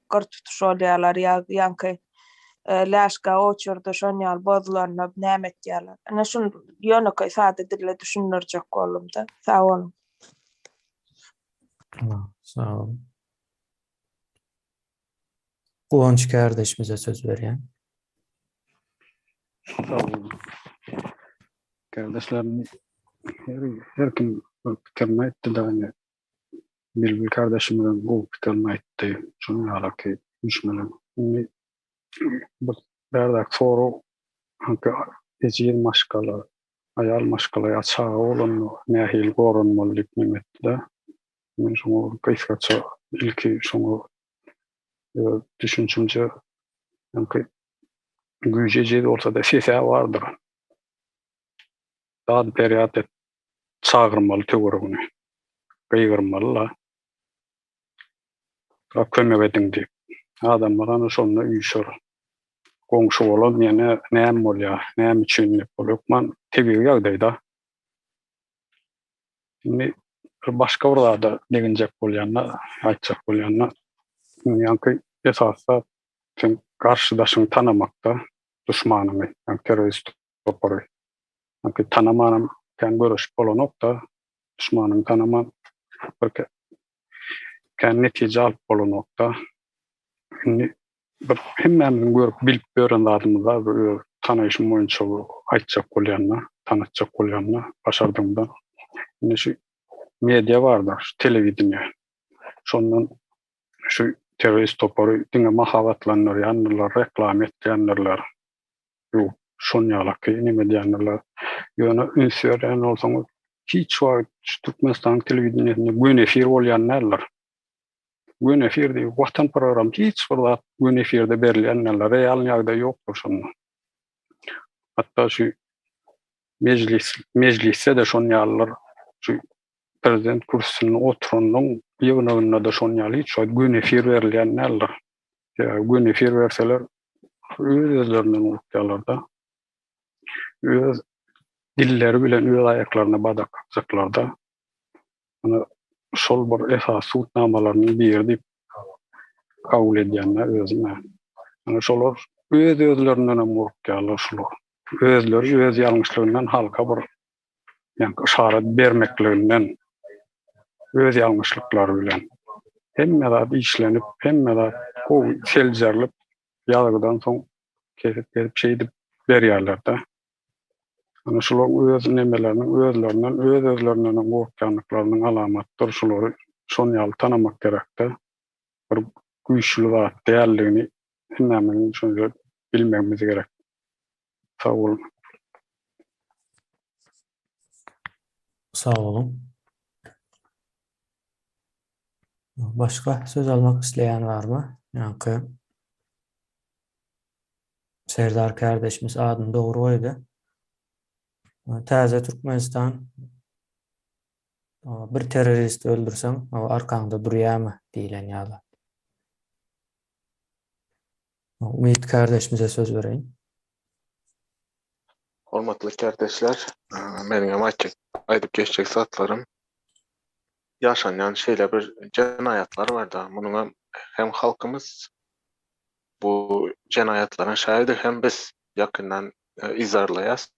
gır tutuş bolýarlar ýanky läşke oçurdy şonýal bodularına näme etýärler. Ana şunu ýöneköy sade dille düşünürjek bolumda. Sağ olun. Sağ olun. Kuvanç kardeşimize söz berýän. Sağ olun. Kardeşlerim, her kim fikirni aýtdy da Bilbil kardeşimden bu fikirni aýtdy. Şonu ýalaky düşmelen. Berdak soru hanky ejir maşgala, ayal maşgala ýaçagy bolan nähil goranmaly diýip nimetdi. Men şonu gaýsatça ilki şonu düşünçümce hanky güýje bolsa da sese bardyr. Daha periýat çağırmaly töweregini. Gaýgyrmaly. Kömek edin diýip. Adamlar ana şonda üýşür. Goňşy bolan ýene näme bolýar, näme üçin diýip bolupman tebii ýagdaýda. Şimdi başga bir zada deginjek bolýanna, aýtjak bolýanna ýanky esasda sen karşıdaşyňy tanamakda düşmanyny, ýani terrorist topary. Ýani tanamanam kan görüşip bolanokda düşmanyny tanaman bir kan netije alyp bolanokda. Bir hemmemiň görüp bilip gören adamlar tanaýşym boýunça aýtjak bolýanna, tanatjak bolýanna başardymda. Ine şu media bardyr, telewizioniýa. Şondan şu terrorist topary diňe mahabatlanýar, ýanlar reklam etýänler. Ýok, şonýalaky nime diýenler. Ýöne ünsürän bolsaňyz hiç wagt Türkmenistan telewizioniýasynda gün efir bolýan näler. Gün efirde wagtdan program hiç bir zat gün efirde berilýän näler real ýagda ýokdur şonda. Hatda şu mecliste de şonýalar şu prezident kursyna oturanyň ýygnagyna da şonýaly hiç gün efir berilýän näler. Gün efir berseler özlerinden ýalarda öz dilleri bilen öz aýaklaryna badak atjaklarda. Ana şol bir esas suutnamalaryny berdi kabul edýänler özüne. Ana şolar özlerinden murkýarlar şolar. Özleri öz ýalňyşlygyndan halka bir ýanky işaret bermekliginden öz ýalňyşlyklary bilen hemme zat işlenip, hemme zat seljerlip ýalydan soň kesip berip şeydi berýärler da. Ana şular öz nemelerinin özlerinden gorkanlyklarynyň alamatdyr. Şolary şon ýaly tanamak gerekde. Bir güýçli zat däldigini hemmemiň şonja bilmegimiz gerek. Sağ olun. Sağ olun. Başka söz almak isteyen var mı? Yani Serdar kardeşimiz adını doğru koydu. Täze Türkmenistan bir terörist öldürsen o arkanda durýarmy diýilen ýaly. Umit kardeşimize söz vereyim. Hormatly kardeşler, meniňem aýdyp geçjek zatlarym yaşanýan şeýle bir jenayatlar bar da. Munuňa hem halkymız bu jenayatlaryň şahidi hem biz ýakyndan izarlaýas.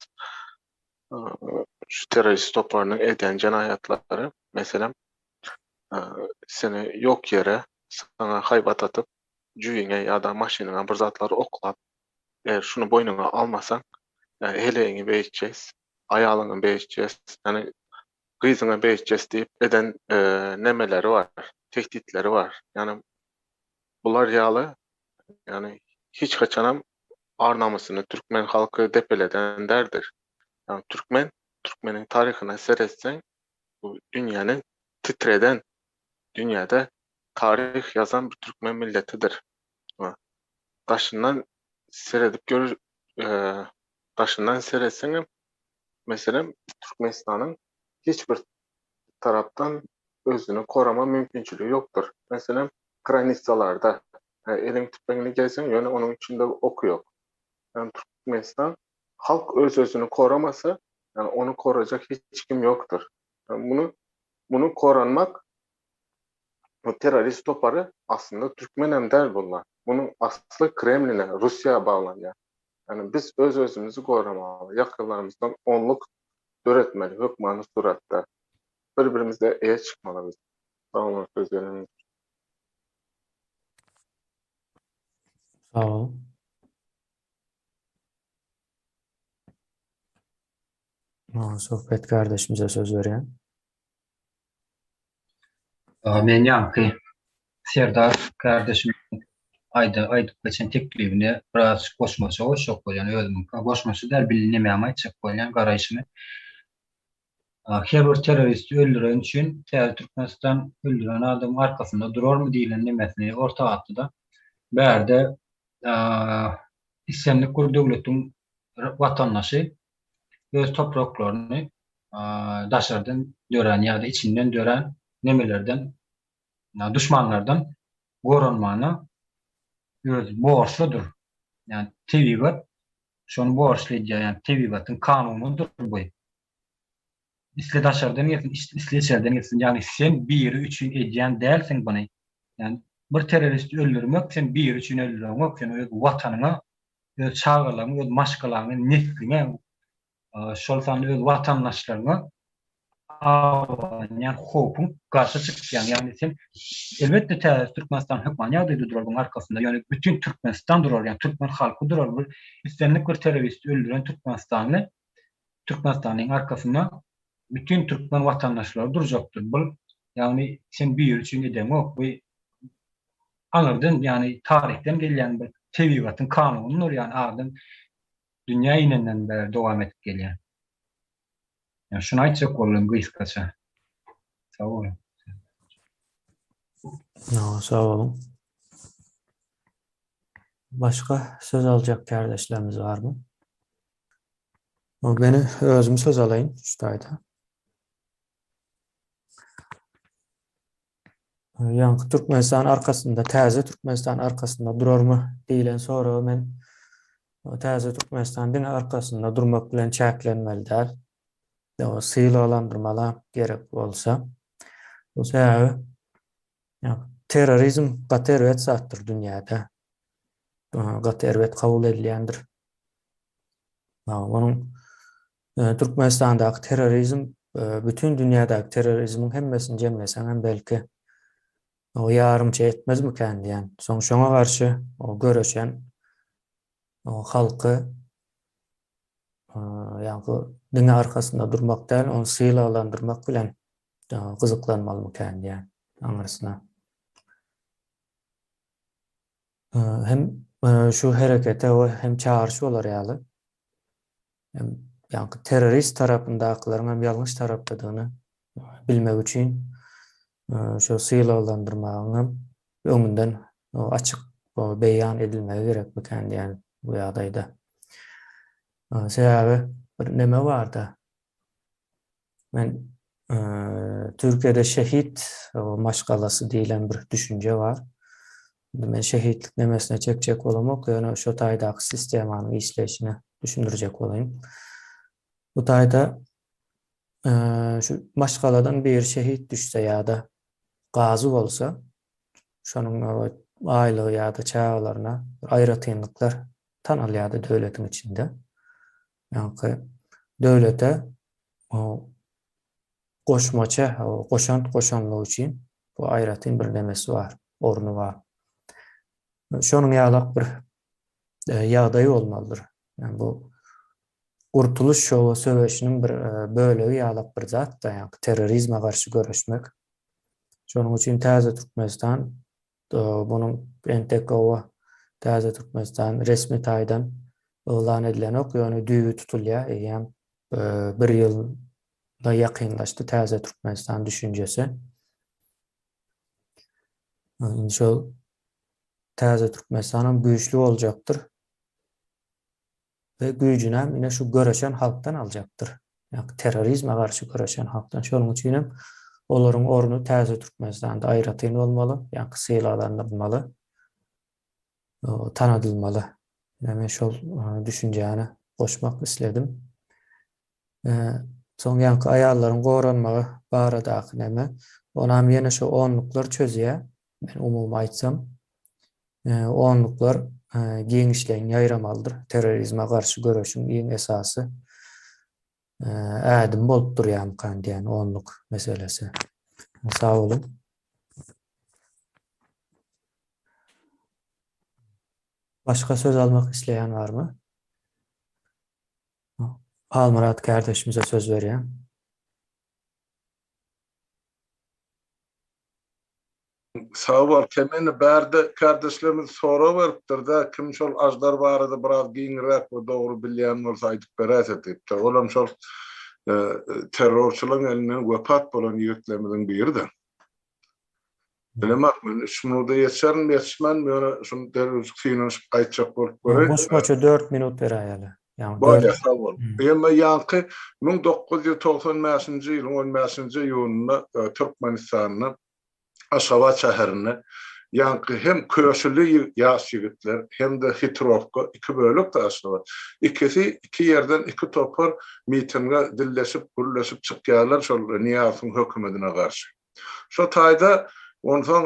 Şu terörist toparnyň eden jenayatlary, meselem seni ýok ýere sana haýbat atyp, jüýüňe ýa-da maşinaňa bir zatlary oklap, eger şunu boýnuňa almasaň, heleňi beýitjes, aýalyňy beýitjes, ýani gyzyňa beýitjes diýip eden nemeleri var, tehditleri var. Yani bular ýaly, yani hiç kaçanam arnamusyny Türkmen halky depeleden derdir. Yani Türkmeniň taryhyna seretseň, bu dünýäniň titreden, dünýäde tarih yazan bir Türkmen milletidir. Daşyndan seredip daşyndan seretseň, meselem Türkmenistanyň hiçbir tarapdan özüni korama mümkinçiligi ýokdur. Meselem granitsalarda eliň tüpegini gelseň, ýöne onuň içinde oku ýok. Yani Türkmenistan halk özünü koramasa, yani onu koruyacak hiç kim yoktur. Yani bunu koranmak, bu terörist toparı aslında Türkmenem der bunlar. Bunun aslı Kremlin'e, Rusya'ya bağlanıyor. Yani biz özümüzü koramalı. Yakınlarımızdan onluk öğretmeli, hükmanı suratta. Birbirimizde eye çıkmalıyız. Sağ olun sözleriniz. Sağ olun. Sohbet kardeşimize söz veren. Men ýanky Serdar kardeşim aydyp geçen teklifine biraz goşmaça şok bolýan özümiň. Goşmaça der bilinmeýän aýtjak bolýan garaýşymy. Her bir teröristi öldüren üçin Türkmenistan öldüren adam arkasında durarmy diýilen nemesini ortaga atdy da. Bärde islemlik bir döwletiň watandaşy öz topraklaryny daşardan dören ýa-da içinden dören nemelerden, düşmanlardan goranmana öz borçludur. Yani tebigat şonu borçluydu, yani tebigatın kanunudur bu. İsle daşardan gelsin, isle içeriden gelsin. Yani sen bir üçün edýän dälsin bunu. Yani bir teröristi öldürmek, sen bir üçün öldürmek, sen öz watanyňa, öz çağırlaryňa, öz maşgalaryňa, nefsine, şol sany öz watandaşlaryňa yani hopun karşı çıkyan. Yani sen elbette Türkmenistan hükmani ýagdaýda durar bunun arkasında. Yani bütün Türkmenistan durar. Yani Türkmen halkı durar. Bir islenlik bir terörist öldüren Türkmenistan'ın arkasında bütün Türkmen vatandaşları duracaktır. Bu yani sen bir üçün edem ok. Bu anırdın yani tarihten gelen bir tebigatın kanunudur. Yani ardın dünya inenden beri devam edip gelen. Yani şunu aýtjak bolan gysgaça. Sağ olun. Sağ olun. Başka söz alacak kardeşlerimiz var mı? Beni özüm söz alayım üstayda. Yankı Türkmenistan arkasında, täze Türkmenistan arkasında durarmy diýilen sonra men täze Türkmenistanyň arkasında durmak bilen çäklenmelidir. O sıylalandırmala gerek bolsa. O sebäbi terörizm gaterwet zatdyr dünýäde. Gaterwet kabul edilýändir. Onuň Türkmenistandaky terörizm bütün dünýädäki terörizmiň hemmesini jemleseň hem belki o yarımça etmez mi kendi yani. Şoňa garşy o göreşen o halkı yani dine arkasında durmak değil, onu sıylalandırmak bilen kızıklanmalı mıkan yani anlasına. Hem şu harekete o hem çağrışı olar yalı. Hem yani terörist tarafındakilerin hem yanlış tarafladığını bilmek için şu sıylalandırmanın ömünden açık beyan edilmeye gerek mıkan yani bu adayda. Sebebi bir neme vardı. Ben Türkiye'de şehit maşgalası diyilen bir düşünce var. Ben şehitlik nemesine çekecek olamak yani şu taydaki sistemanın işleyişini düşündürecek olayım. Bu tayda şu maşgaladan bir şehit düşse ya da gazi olsa şunun aylığı ya da çağlarına ayrıtınlıklar tanıl ya da devletin içinde. Yani devlete koşmaça, koşanlığı için bu ayrıtın bir demesi var, ornu var. Şunun yalak bir yağdayı olmalıdır. Yani bu Kurtuluş Şovu Söveşinin bir bölüğü yalak bir zat da yani terörizme karşı görüşmek. Şunun için Taze Türkmenistan bunun NTK'va Taze Türkmenistan resmi taydan ilan edilen yani düğü tutulya yani bir yılda yakınlaştı Taze Türkmenistan düşüncesi. İnşallah Taze Türkmenistan'ın güçlü olacaktır. Ve gücünü yine şu görüşen halktan alacaktır. Yani terörizme karşı görüşen halktan. Şunun için onların ornu Taze Türkmenistan'da ayrıtın olmalı. Yani sıylalandırılmalı. Tanıdılmalı. Yani şu düşünceni koşmak istedim. Son yankı ayarların koranmağı baradaki neme. Onam yine şu onluklar çözüye. Ben umum aytsam. Onluklar genişleyin yayramalıdır. Terörizme karşı görüşün en esası adım bolup durýan kandi yani onluk meselesi. Sağ olun. Başka söz almak isteyen var mı? Almurat kardeşimize söz vereyim. Sağ ol. Kemeni bärde kardeşlerimiz sonra veripdir da kim şol ajdar barada biraz giňirek we dogry bilýän bolsa aýdyp beräs edipdir. Olam şol terrorçylyň elinden wepat bolan ýigitlerimiziň biri-de. Bilemek men 3 minuta ýetşärin ýetişmän ýöne şunu derwejik synaşyp aýtjak bolup görýän. Boşmaça 4 minut berýäli. Yani Bolýa, sağ ol. Emma ýanky 1995-nji ýylyň 15-nji ýulunda Türkmenistanyň Aşgabat şäherine ýanky hem köşeli ýaş ýigitler hem de hitrovka iki bölük de aslında. İkisi iki yerden iki topar mitinge dilleşip gürleşip çykýarlar şol Niýazyň hökümetine garşy. Şo taýda ondan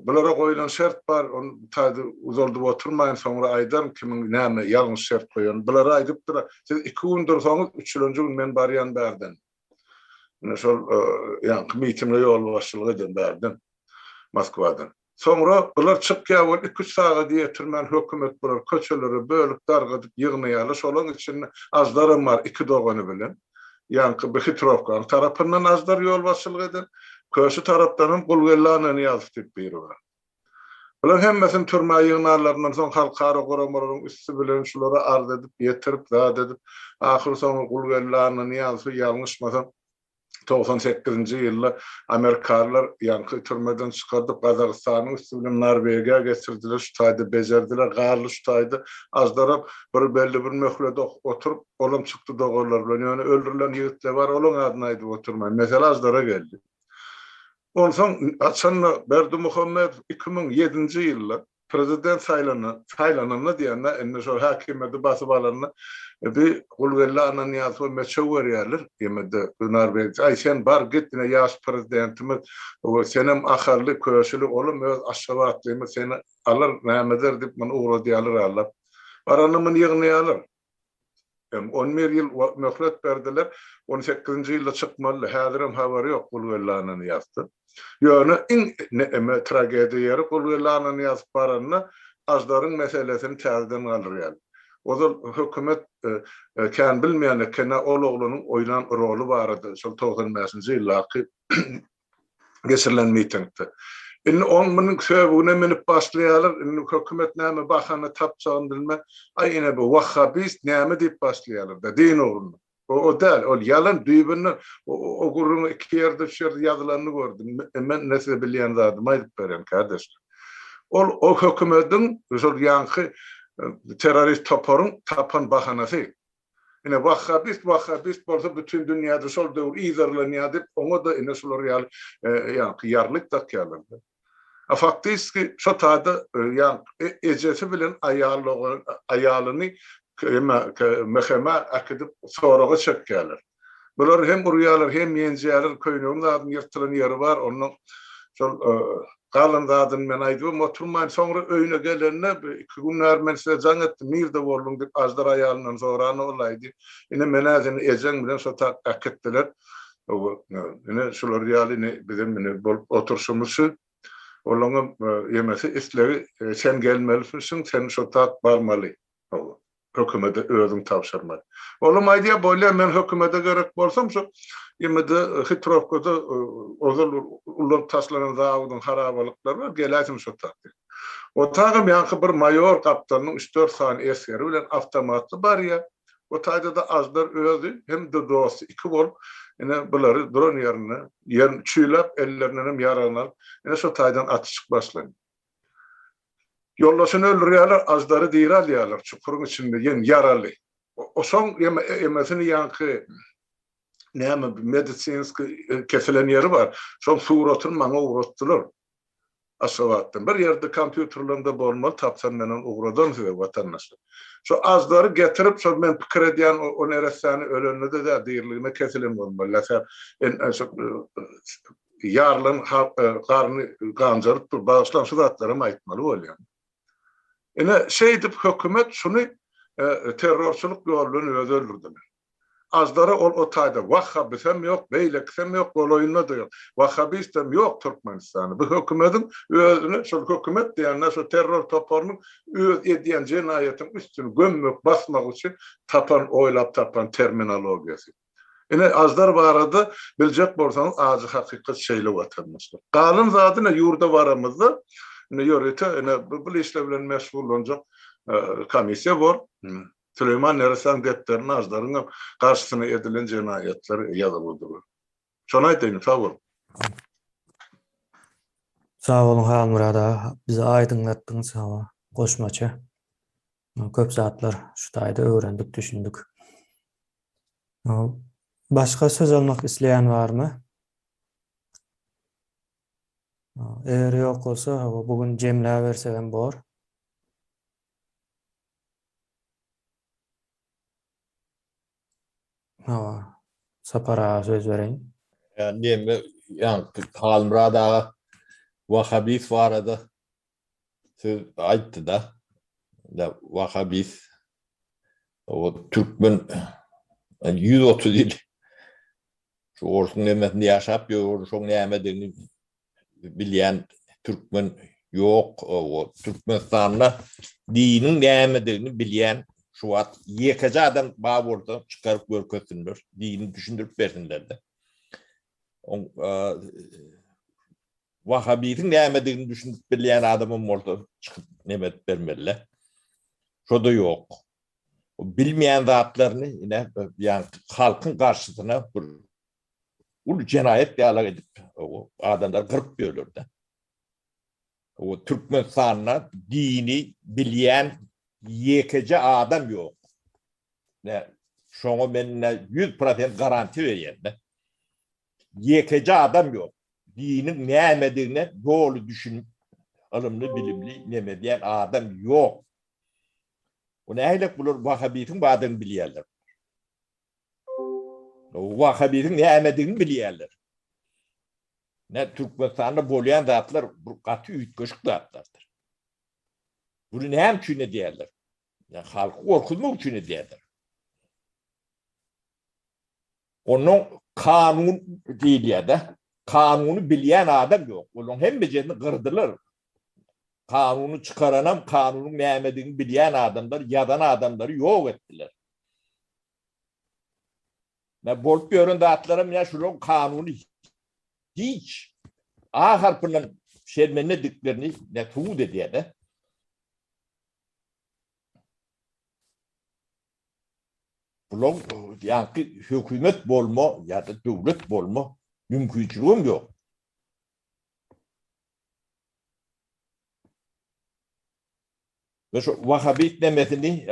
bulara goýulan şert bar, on taýda uzaldyp oturmaýan soňra aýdan kimin näme ýalňyş şert goýan. Bulara aýdypdyr. Siz 2 gün dursaňyz 3-nji gün men barýan berden. Şol yani mitinge ýol başçylygy eden berden Moskwadan. Sonra bular çykýar 2-3 saat diýe türmen hökümet bular köçeleri bölüp dargadyp ýygnaýarlar. Şolaň içinde azdarym var 2 dogany bilen. Yani bir hitrovkan tarapyndan azdar ýol başçylygy eden, köşe tarapdan gulgellanyny ýazyp biri var. Bular hemmesini türme ýygnarlarynyň soň halkara goramalaryň üstü bilen şulara arz edip ýetirip zat edip ahyr soň gulgellanyny ýazyp ýalňyşmasam 98-nji ýylda Amerikalılar ýanky türmeden çykardyp Gazagystanyň üstü bilen Norwegiýa geçirdiler, şu taýda bejerdiler, garly şu taýda azdarap bir belli bir möhlede oturup olam çykdy dogorlar bilen ýöne öldürilen ýigitler var, olaň adyny aýdyp oturmaýan. Mesela azdara geldi. Ondan soň Hasan Berdimuhammed 2007-nji ýylda prezident saýlananyna diýende enne şol hakimeti basyp alanyna bir gulgellanyň ýazyp meçhur ýerler ýemede Norwegiýa aýşan bar gitine ýaş prezidentimiz o senem aharly köşeli olum öz aşgabatlymy seni alar nämedir diýip meni uğradyarlar alap. Baranymy ýygnaýarlar. 11 ýyl möhlet berdiler. 18-nji ýylda çykmaly. Häzirim habary ýok gulgellanyny ýazdy. Ýöne tragediýa ýeri gulgellanyny ýazyp baranyna ajdaryň meselesini täzeden galdyryar. O da hökümet kän bilmeýän kene ol oglanyň oýlan rolu barady. Şol 90-njy ýyllary geçirilen mitingde. Inni onun sebäbine menip başlaýarlar, inni hökümet näme bahana tapjağyn bilme, ay ine bu wahhabist näme diýip başlaýarlar da din ogluny. O däl, ol yalan düýbünden o gurrun iki ýerde şerde ýazylaryny gördüm. Men näse bilýän zadymy aýdyp berýän kardeşler. O hökümetiň şol ýanky terörist toparyň tapan bahanasy. Ine wahhabist bolsa bütün dünýäde şol döwür ýerlerine diýip oňa da ine şolar ýaly ýanky ýarlyk takýarlar. Faktiski şo taýda ejesi bilen aýalyny meheme akıdıp sorağa çekýärler. Bular hem urýarlar hem ýenjeýärler köýnüň zadyny ýyrtylan ýeri bar. Onuň şol galan zadyny men aýdym, oturmaýyn soňra öýüne gelenine 2 günler men size jaň etdim, mirde boldum diýip ajdar aýalynyň sorany olaýdy. Ine men äzini ejen bilen şo tak aketdiler. Ine şolar ýaly bizim meni bolup oturşumysy olaňa ýemesi isleri sen gelmelisin, sen şo tak barmaly. Hökümete özüm tapşyrmaly. Olam aýdýa bolýar men hökümete gerek bolsam şu ýemede Hitrovkada ozal ulan taşlanan zawadyň harabalyklary bar, geläsim şu takdy. O tagym ýanky bir mayor kapitanyň 3-4 sany eseri bilen awtomatly barýar. O taýda da azdar özü hem de dosty iki bolup ine bulary duran ýerine çüýläp ellerinden hem ýaralanyp ine şu taýdan atyşyk başlanýar. Yollaşını öldürüyorlar, azları değil alıyorlar. Çukurun içinde yaralı. O son yemesini yankı neyme medisinski kesilen yeri var. Son suratın bana uğrattılar. Aşağıdan. Bir yerde kompüterlerinde bolmalı tapsan menen uğradan size vatandaşlar. Şu azları getirip so men pikir edýän o neresani ölenini de diýirligine kesilen bolmaly. Yarlan garny ganjaryp başlan şudatlara aýtmaly bolýar. Ine edip hökümet şunu terörçülük ýolundan öldürdiler. Azlara o taýda wahhabist hem ýok, beýlek hem ýok, boloýunda da ýok. Wahhabist hem ýok Türkmenistany. Bu hökümetiň özüne şol hökümet diýenler şo terror toparynyň öz edýän jenaýatyň üstüne gömmek, basmak üçin oýlap tapan terminologiýasy. Ine azlar barada biljek bolsaňyz azy hakykat şeýle watandaşlar. Galyn zadyna ýurda baramyzda yörete bu işle bilen meşgul olacak komissiya var. Süleyman Neresan defterini azlarına karşısına edilen cinayetleri yazılıdır. Şona aýtaýyn, sağ olun. Sağ olun Halmurad ağa, bize aýdyňlatdyňyz goşmaça. Köp zatlar şu taýda öwrendik, düşündük. Başka söz almak isleýän barmy? Eğer yok olsa bugün jemläp bersegem bor. Sapara söz bereýin. Yani Halmurad ağa Wahhabist barada söz aýtdy da. Wahhabist o Türkmen 130 ýyl şu orsun nemetinde ýaşap ýör, şoň nämedigini bilýän Türkmen ýok, o Türkmenistanda diniň nämedigini bilýän şu wagt ýekeje adam baburda çykaryp görkezdiler, dini düşündirip berdiler. Wahhabiyetiň nämedigini düşündirip bilýän adamym bolsa çykyp nemet bermeliler. Şo da ýok. O bilmeýän zatlaryny ine ýani halkyň garşysyna bir ul jenaýet ýalag edip o adamlar kırıp ýörler. O Türkmenistanda dini bilýän ýekeje adam ýok. Şoňa men 100% garanti berýän. Ýekeje adam ýok. Diniň nämedigine dolu düşünüp alımlı bilimli neme diýen adam ýok. O nähilek bular Wahhabiyetiň badyny bilýärler. O Wahhabiyetiň nämedigini bilýärler. Ne Türkmenistanda bolýan zatlar bu gaty üýtgeşik zatlardyr. Bunu näme üçin diýerler? Ya halky gorkutmak üçin diýerler. Onuň kanun diýilýär-de, kanuny bilýän adam ýok. Onuň hemme jerini gyrdylar. kanunu çıkaranam, kanunun nämediğini bilýän adamlar, yadan adamları ýok etdiler. Ne bolup görün dağıtlarım ya şunun kanunu hiç A harfinden şermenine diklerini ne tuğ dediye de bulun yani hükümet bolma ya da devlet bolma mümkünçülüğüm yok. Ve şu Vahabi demesini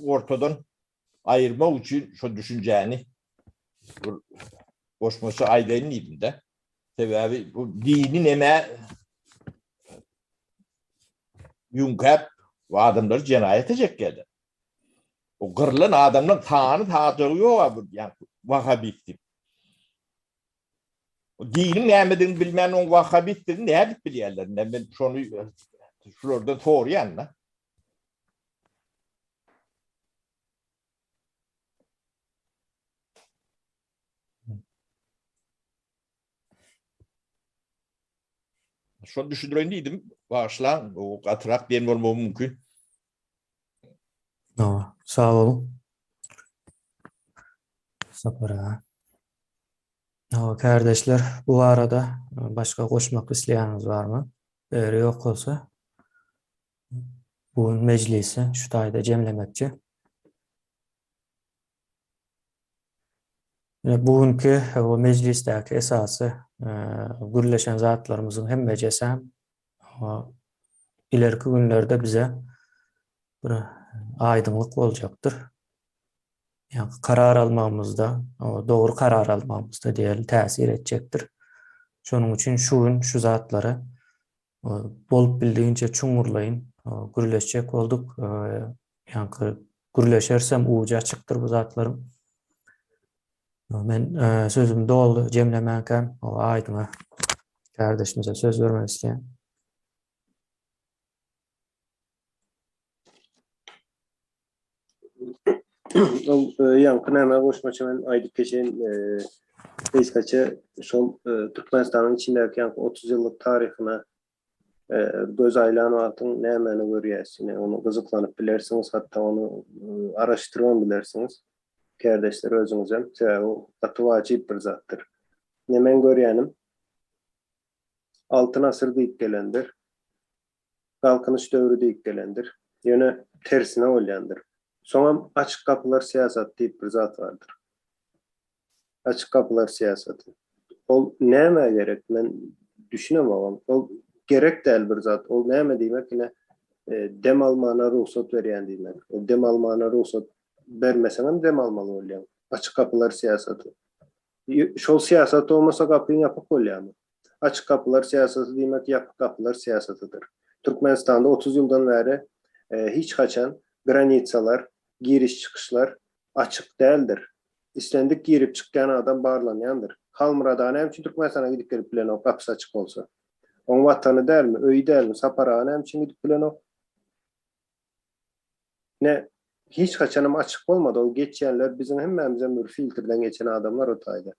ortadan ayırma için şu düşünceni koşması ailenin ilinde. Sebebi bu dinin eme yunkap o adamları cenayet edecek geldi. O kırılan adamlar tanı yok yani Vahabittim. O dinin nemedin bilmeyen o Vahabittin ne edip bilirler. Ne ben şunu şuradan soruyan da. Şu düşündüreydim. Başlan o atrak diyen olmam mümkün. Sağ olun. Sapara. Kardeşler, bu arada başka koşmak isteyeniniz var mı? Eğer yok olsa bu meclisi şu tayda cemlemekçi. Bugünkü o meclisteki esası gürleşen zatlarımızın hem becesi hem ileriki günlerde bize bir aydınlık olacaktır. Yani karar almamızda, doğru karar almamızda diyelim tesir edecektir. Şunun için şu zatları bolup bildiğince çumurlayın, gürleşecek olduk. Yani gürleşersem ucu açıktır bu zatlarım. Ben sözüm doldu cemlemenken o aydına kardeşimize söz vermek isteyen. Yankı näme goşmaça men aýdyp geçen beş kaça şol Türkmenistanyň içindäki 30 ýyllyk taryhyna göz aýlanyp nämeni görýäsini, onu gyzyklanyp bilersiňiz, hatda onu araşdyrman bilersiňiz. Kardeşler özüňiz hem o wajyp bir zatdyr. Nemen görýänim? Altyn asyr diýip gelendir. Galkynyş döwrü diýip gelendir. Ýöne tersine bolýandyr. Soňam açık kapılar siyasat diýip bir zat vardır. Açık kapılar siyasatı. Ol näme gerek? Men düşünemem. Ol gerek däl bir zat. Ol näme diýmek ine dem almana ruhsat berýän diýmek. O dem almana ruhsat bermeseňem dem almaly bolýan. Açık kapılar siyasatı. Şol siyasat olmasa kapyny ýapyp bolýarmy? Açık kapılar siyasatı diýmek ýapyk kapılar siyasatydyr. Türkmenistanda 30 ýyldan beri hiç kaçan granitsalar, giriş çıkışlar açık däldir. İstendik girip çıkan adam barlanyandır. Halmyradan hem Türkmenistan'a gidip gelip bilen o kapısı açık olsa. On vatanı dälmi, öýü dälmi, Sapara'na hem gidip bilen o. Ne hiç kaçanım açık olmadı. O geçenler bizim hemmemizden bir filtreden geçen adamlar o tayda.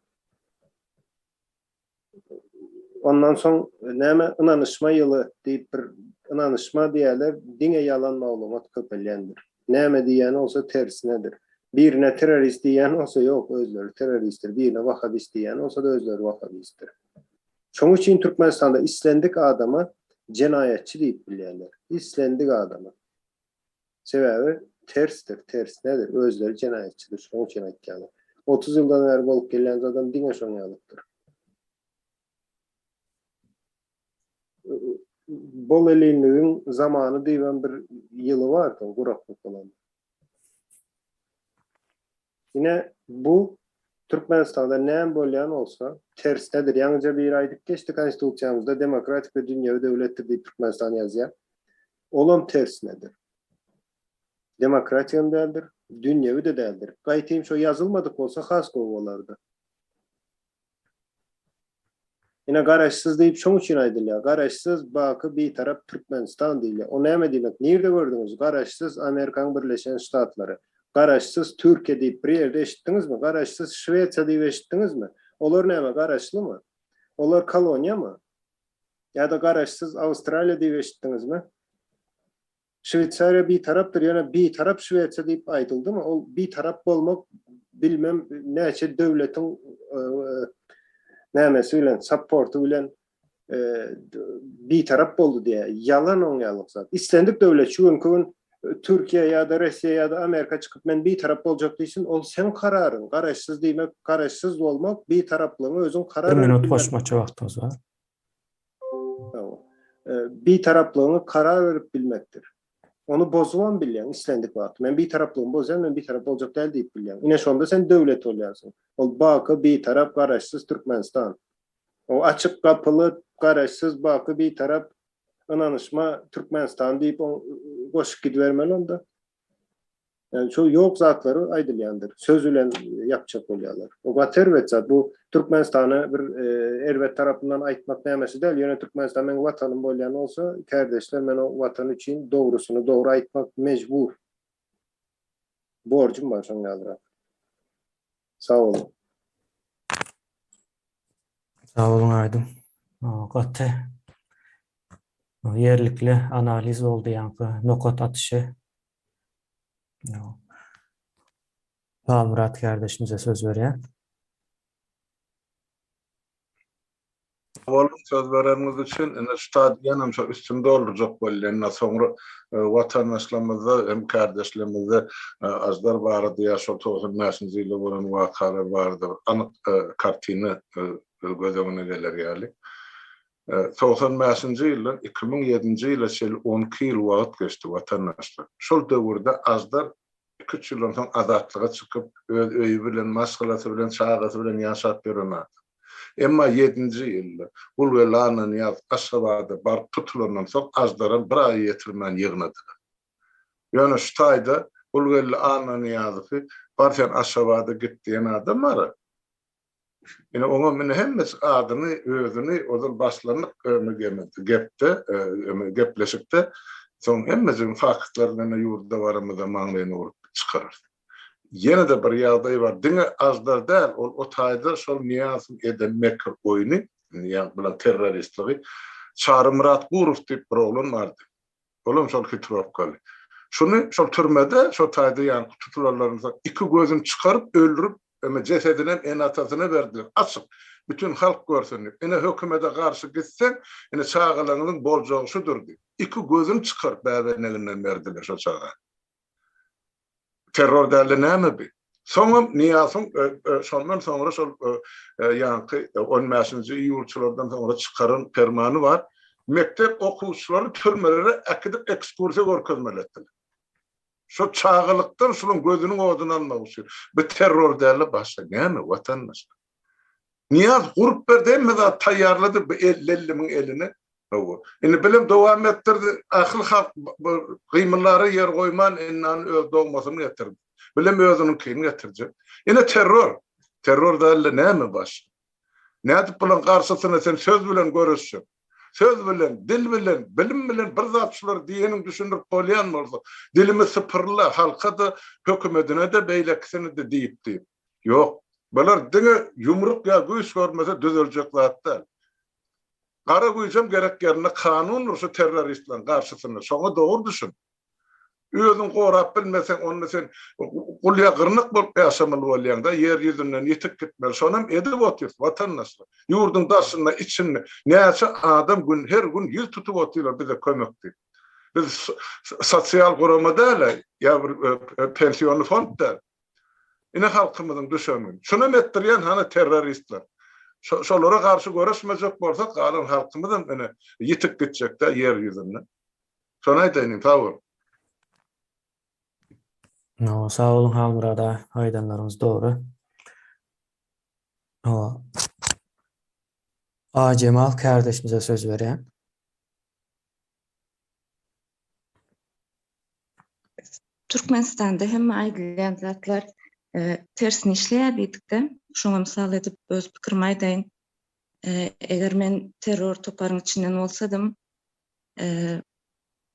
Ondan son näme inanışma ýyly diýip bir inanışma diýerler, dine yalan maglumat köpelýändir. Näme diýen olsa tersinedir. Birine terörist diýen olsa yok özleri teröristtir. Birine Vahabist diýen olsa da özleri Vahabisttir. Şoň üçin Türkmenistanda islendik adama cenayetçi diýip bilýärler. İslendik adama. Sebebi tersdir, ters nedir? Özleri cenayetçidir. Şoň üçin aýtýarlar. 30 ýyldan beri bolup gelen adam dine şoňalypdyr. Bol elinliğin zamanı diýen bir ýyly bardy, guraklyk bolan. Yine bu Türkmenistanda näme bolýan olsa tersinedir. Ýalnızca bir aýdyp geçdi konstitusiýamyzda demokratik we dünýäwi döwletdir diýip Türkmenistan ýazýar. Olam tersinedir. Demokratiýam däldir, dünýäwi de däldir. Gaýtym şo ýazylmadyk bolsa has gowalardy. Yine garaşsız deyip şoň üçin aýdylýar. Garaşsız baky bir tarap Türkmenistan diýilýär. O näme diýmek? Nerede gördüňiz? Garaşsız Amerikaň Birleşen Ştatlary. Garaşsız Türkiýe diýip bir ýerde eşitdiňizmi? Garaşsız Şwetsiýa diýip eşitdiňizmi? Olar näme? Garaşlymy? Olar koloniýamy? Ya da garaşsız Awstraliýa diýip eşitdiňizmi? Şveýçarya bir tarapdyr, ýa-da bir tarap Şweýçarya diýip aýdyldymy? Ol bir tarap bolmak bilmem näçe döwletiň nämesi bilen, supportu bilen bir tarap boldu diye. Yalan oňýalyk zat. İslendik döwlet şu gün Türkiye ya da Rusya ya da Amerika çıkıp men bir tarap bolacak diýsin, ol sen kararın. Garaşsız diýmek, garaşsız bolmak bir taraplygyny özüň kararı. 1 minut goşmaça wagtymyz bar. Bir taraplygyny karar verip bilmekdir. Onu bozuwan bilýän, islendik wagt. Men bir taraplygyny bozýan, men bir tarap boljak däl diýip bilýän. Ine şonda sen döwlet bolýarsyň. Ol baky bir tarap garaşsız Türkmenistan. O açık kapılı, garaşsız baky bir tarap ınanışma Türkmenistan diýip goşup gidivermeli onda. Yani şu yok zatlary aýdylýandyr. Söz bilen yapjak bolýarlar. O gaterwet zat bu Türkmenistany bir erwet tarapyndan aýtmak nämesi däl. Ýöne Türkmenistan men watanym bolýan bolsa, kardeşler men o watan üçin dogrusyny dogry aýtmak mejbur. Borjum bar şoňa. Sağ olun. Sağ olun Aydın. Gaty. Yerlikli analiz oldu yankı. Nokot atışı. Murat kardeşimize söz vereyim. Oğlum söz vereniz için stadiyanım şu üstünde olacak bolýan. Sonra vatandaşlarımızda hem kardeşlerimizde azlar bardy ya şu 90-njy ýyly bolan wakalar bardy. Anyk kartyny göz öňüne geler ýaly. 90-njy ýylyň 2007-nji ýyla şeýle 12 ýyl wagt geçdi vatandaşlar. Şol döwürde azlar 2 ýyldan soň azatlyga çykyp öz öýü bilen, maşgalaty bilen, çagasy bilen ýaşap berýär. Emma 7-nji ýylda bul welanyň ýaz Aşgabatda bar tutulandan soň azlaran bir aý ýetirmän ýygnady. Ýöne şu taýda bul welanyň ýazy barşan Aşgabatda gitdiň adam bar. Ine oňa men hemmesi adyny, özüni ozal başlanyk gepde, gepleşikde soň hemmesi faktlaryny ýurda barymyzda maňlaýyny urup çykarar. Yine de bir ýagdaý bar. Diňe azlar däl, o taýda şol niýazyn edemek oýuny, ýa bilen terroristligi Çary Murat Gurov diýip bir oglan bardy. Olam şol kitropkaly. Şunu şol türmede, şol taýda ýa tutulanlaryny iki gözüni çykaryp öldürüp cesedine en atasyna berdiler. Açık. Bütün halk görsün. Ine hökümete karşı gitsen, ine çağalanyň boljagy şudur diýip. İki gözüni çykaryp bäberinden berdiler şol çağa. Terror däli näme bi? Soňra niýasyň şondan soňra şol ýanky 15-nji ýurtçylardan soňra çykaran fermany bar. Mektep okuwçylary türmelere akidip ekskursiýa görkezmeli etdiler. Şu çağılykdan şunun gözünün odunu almak üçün. Bu terror däli başga näme watandaş? Niýaz gurup berdi emmi da taýýarlady bu 50.000 elini. Indi bilim dowam etdirdi. Ahyl halk gymylary yer goýman innan öz dogmasyny getirdi. Bilim özüniň kini getirdi. Ine terror. Terror däli näme baş? Nädip bilen garşysyna sen söz bilen görüşsün. Söz bilen, dil bilen, bilim bilen bir zatçylar diýeniň düşündirip bolýan bolsa, dilimi sıpırla, halka da, hökümetine de, beýlekisine de diýip. Yok. Bular diňe yumruk ya güýç görmese düzeljek zat däl. Gara güýjem gerek ýerine kanun urşy terroristlaryň garşysyna. Şoňa dogry düşün. Özüň gorap bilmesen, onu sen gulya gyrnyk bolup ýaşamaly bolýanda ýer ýüzünden ýetip gitmeli. Şonam edip otyr watandaşlar. Ýurdun daşyna içinde näçe adam gün her gün ýüz tutup otyrlar bize kömekdi. Biz sosial gurama däl, ýa pensiýonly fondda. Ine halkymyzyň düşemi. Şuna metdirýän hana terroristler. Şolara garşy görüşmejek bolsak, galan halkymyzyň ine ýetip gitjekde ýer ýüzünden. Şonu aýtaýyn, tawur. No, sağ olun Halmurada, aydanlarınız doğru. Cemal kardeşimize söz vereyim. Türkmenistan'da hem aýdylýan zatlar tersini işleýärdi-de, şoňa mysal edip öz pikirimi aýdaýyn. Eger men terror toparynyň içinden bolsadym,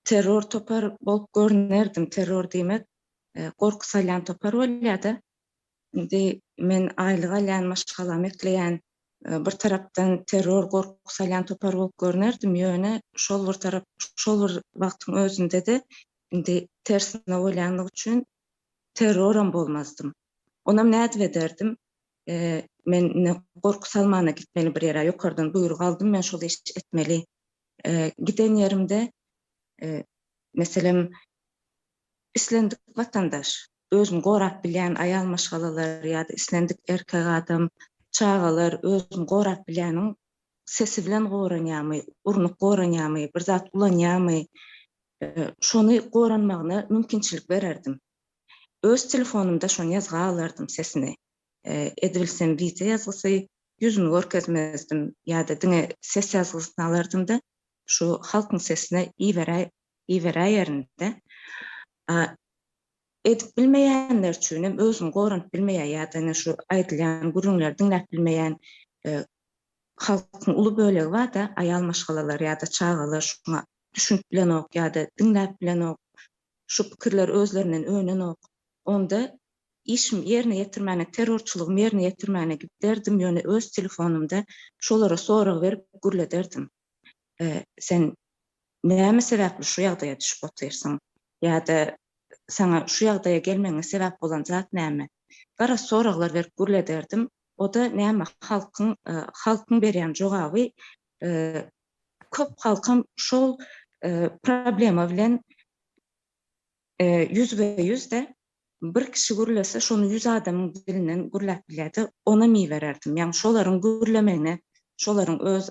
terror topar bolup görnerdim. Terror diýmek gorku salyan topar bolýardy. Indi men aýlyga alýan maşgalamy ekleýän bir tarapdan terror gorku salyan topar bolup görnerdim. Ýöne şol bir tarap, şol bir wagtyň özünde de indi tersine oylanlyk üçin terroram bolmazdım. Onam nädip ederdim? Men gorku salmana gitmeli bir ýere ýokardan buyruk aldım, men şol iş etmeli. Giden yerimde meselem islendik vatandaş, özüm gorap bilýän aýal maşgalalar ýa-da islendik erkek adam, çağalar özüm gorap bilýäniň sesi bilen goranýamy, urnup goranýamy, bir zat ulanýamy, şonu goranmagyna mümkinçilik bererdim. Öz telefonumda şonu ýazga alardım sesini. Edilsem video ýazgysy, yüzünü görkezmezdim ýa-da diňe ses ýazgysyny alardım da şu halkyň sesine iýberä ýerinde. Edip bilmeýänler üçin hem özüm goranyp bilmeýän ýa-da şu aýdylýan gürüňler diňläp bilmeýän halkyň uly bölegi bar da aýal maşgalalar ýa-da çağalar şuna düşünüp bilen ok ýa-da diňläp bilen ok, şu pikirler özlerinden öňen ok. Onda işim yerine ýetirmäne, terrorçulygym yerine ýetirmäne giderdim ýöne öz telefonumda şolara sorak berip gürlederdim. Sen näme sebäpli şu ýagdaýa düşüp oturýarsyň? Ýa-da sana şu ýagdaýa gelmeňe sebäp bolan zat näme? Gara soraklar berip gürlederdim. O da näme halkyň berýän jogaby köp halkym şol problema bilen yüzbe de bir kişi gürlese şonu 100 adamın dilinden gürläp bilýärdi, ona mi bererdim. Yani şolaryň gürlemeğine, şolaryň öz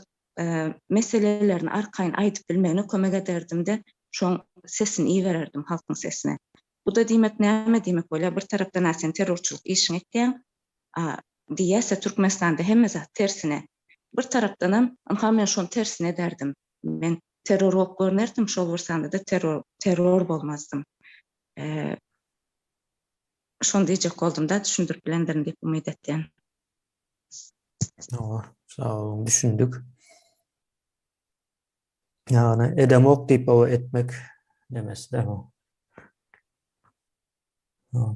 meselelerini arkaýyn aýdyp bilmeğine kömek ederdim de şoň sesini iyi bererdim halkyň sesine. Bu da diýmek näme diýmek bolýar? Bir tarapdan sen terrorçuluk işiň etdiň, diýese Türkmenistanda hemme zat tersine. Bir tarapdan hem men şonu tersine ederdim. Men terror bolup görnerdim, şol bursanda da terror bolmazdım. Şonu diýjek boldum da düşündürüp bilendirin diýip umyt etdim. Sağ olun, düşündük. Yani edemok diýip o etmek demesi de o.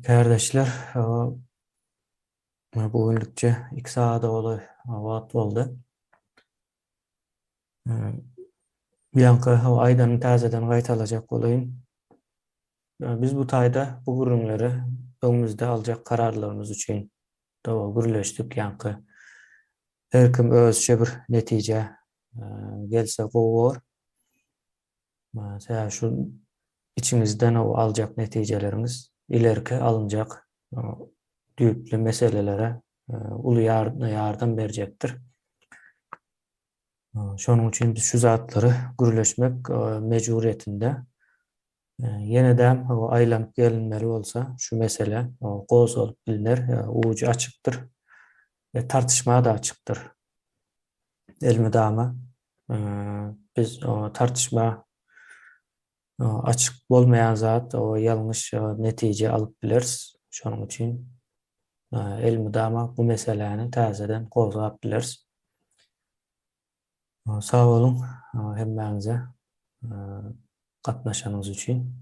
Kardeşler, bu günlükçe 2 saat oldu, wagt boldu. Bianca aýdany täzeden gaýtalajak bolayım. Biz bu taýda bu gürüňleri öňümizde aljak kararlarymız üçin gürleşdik. Ýa-ni her kim özçe bir netije gelse gowar. Mesela şu içimizden o aljak netijelerimiz ileriki alınacak düýpli meselelere uly ýardam berjekdir. Şonuň üçin biz şu zatlary gürleşmek mecburiyetinde. Yeniden aýlanyp gelinmeli bolsa şu mesele gozulup bilinir, ucu açıktır ve tartışmaya da açıktır. Elmidama biz tartışma açık bolmayan zat o yanlış netije alıp biliriz. Şonuň üçin elmidama bu meseleni täzeden gozlap biliriz. Sağ olun hemmeňize gatnaşanyňyz üçin.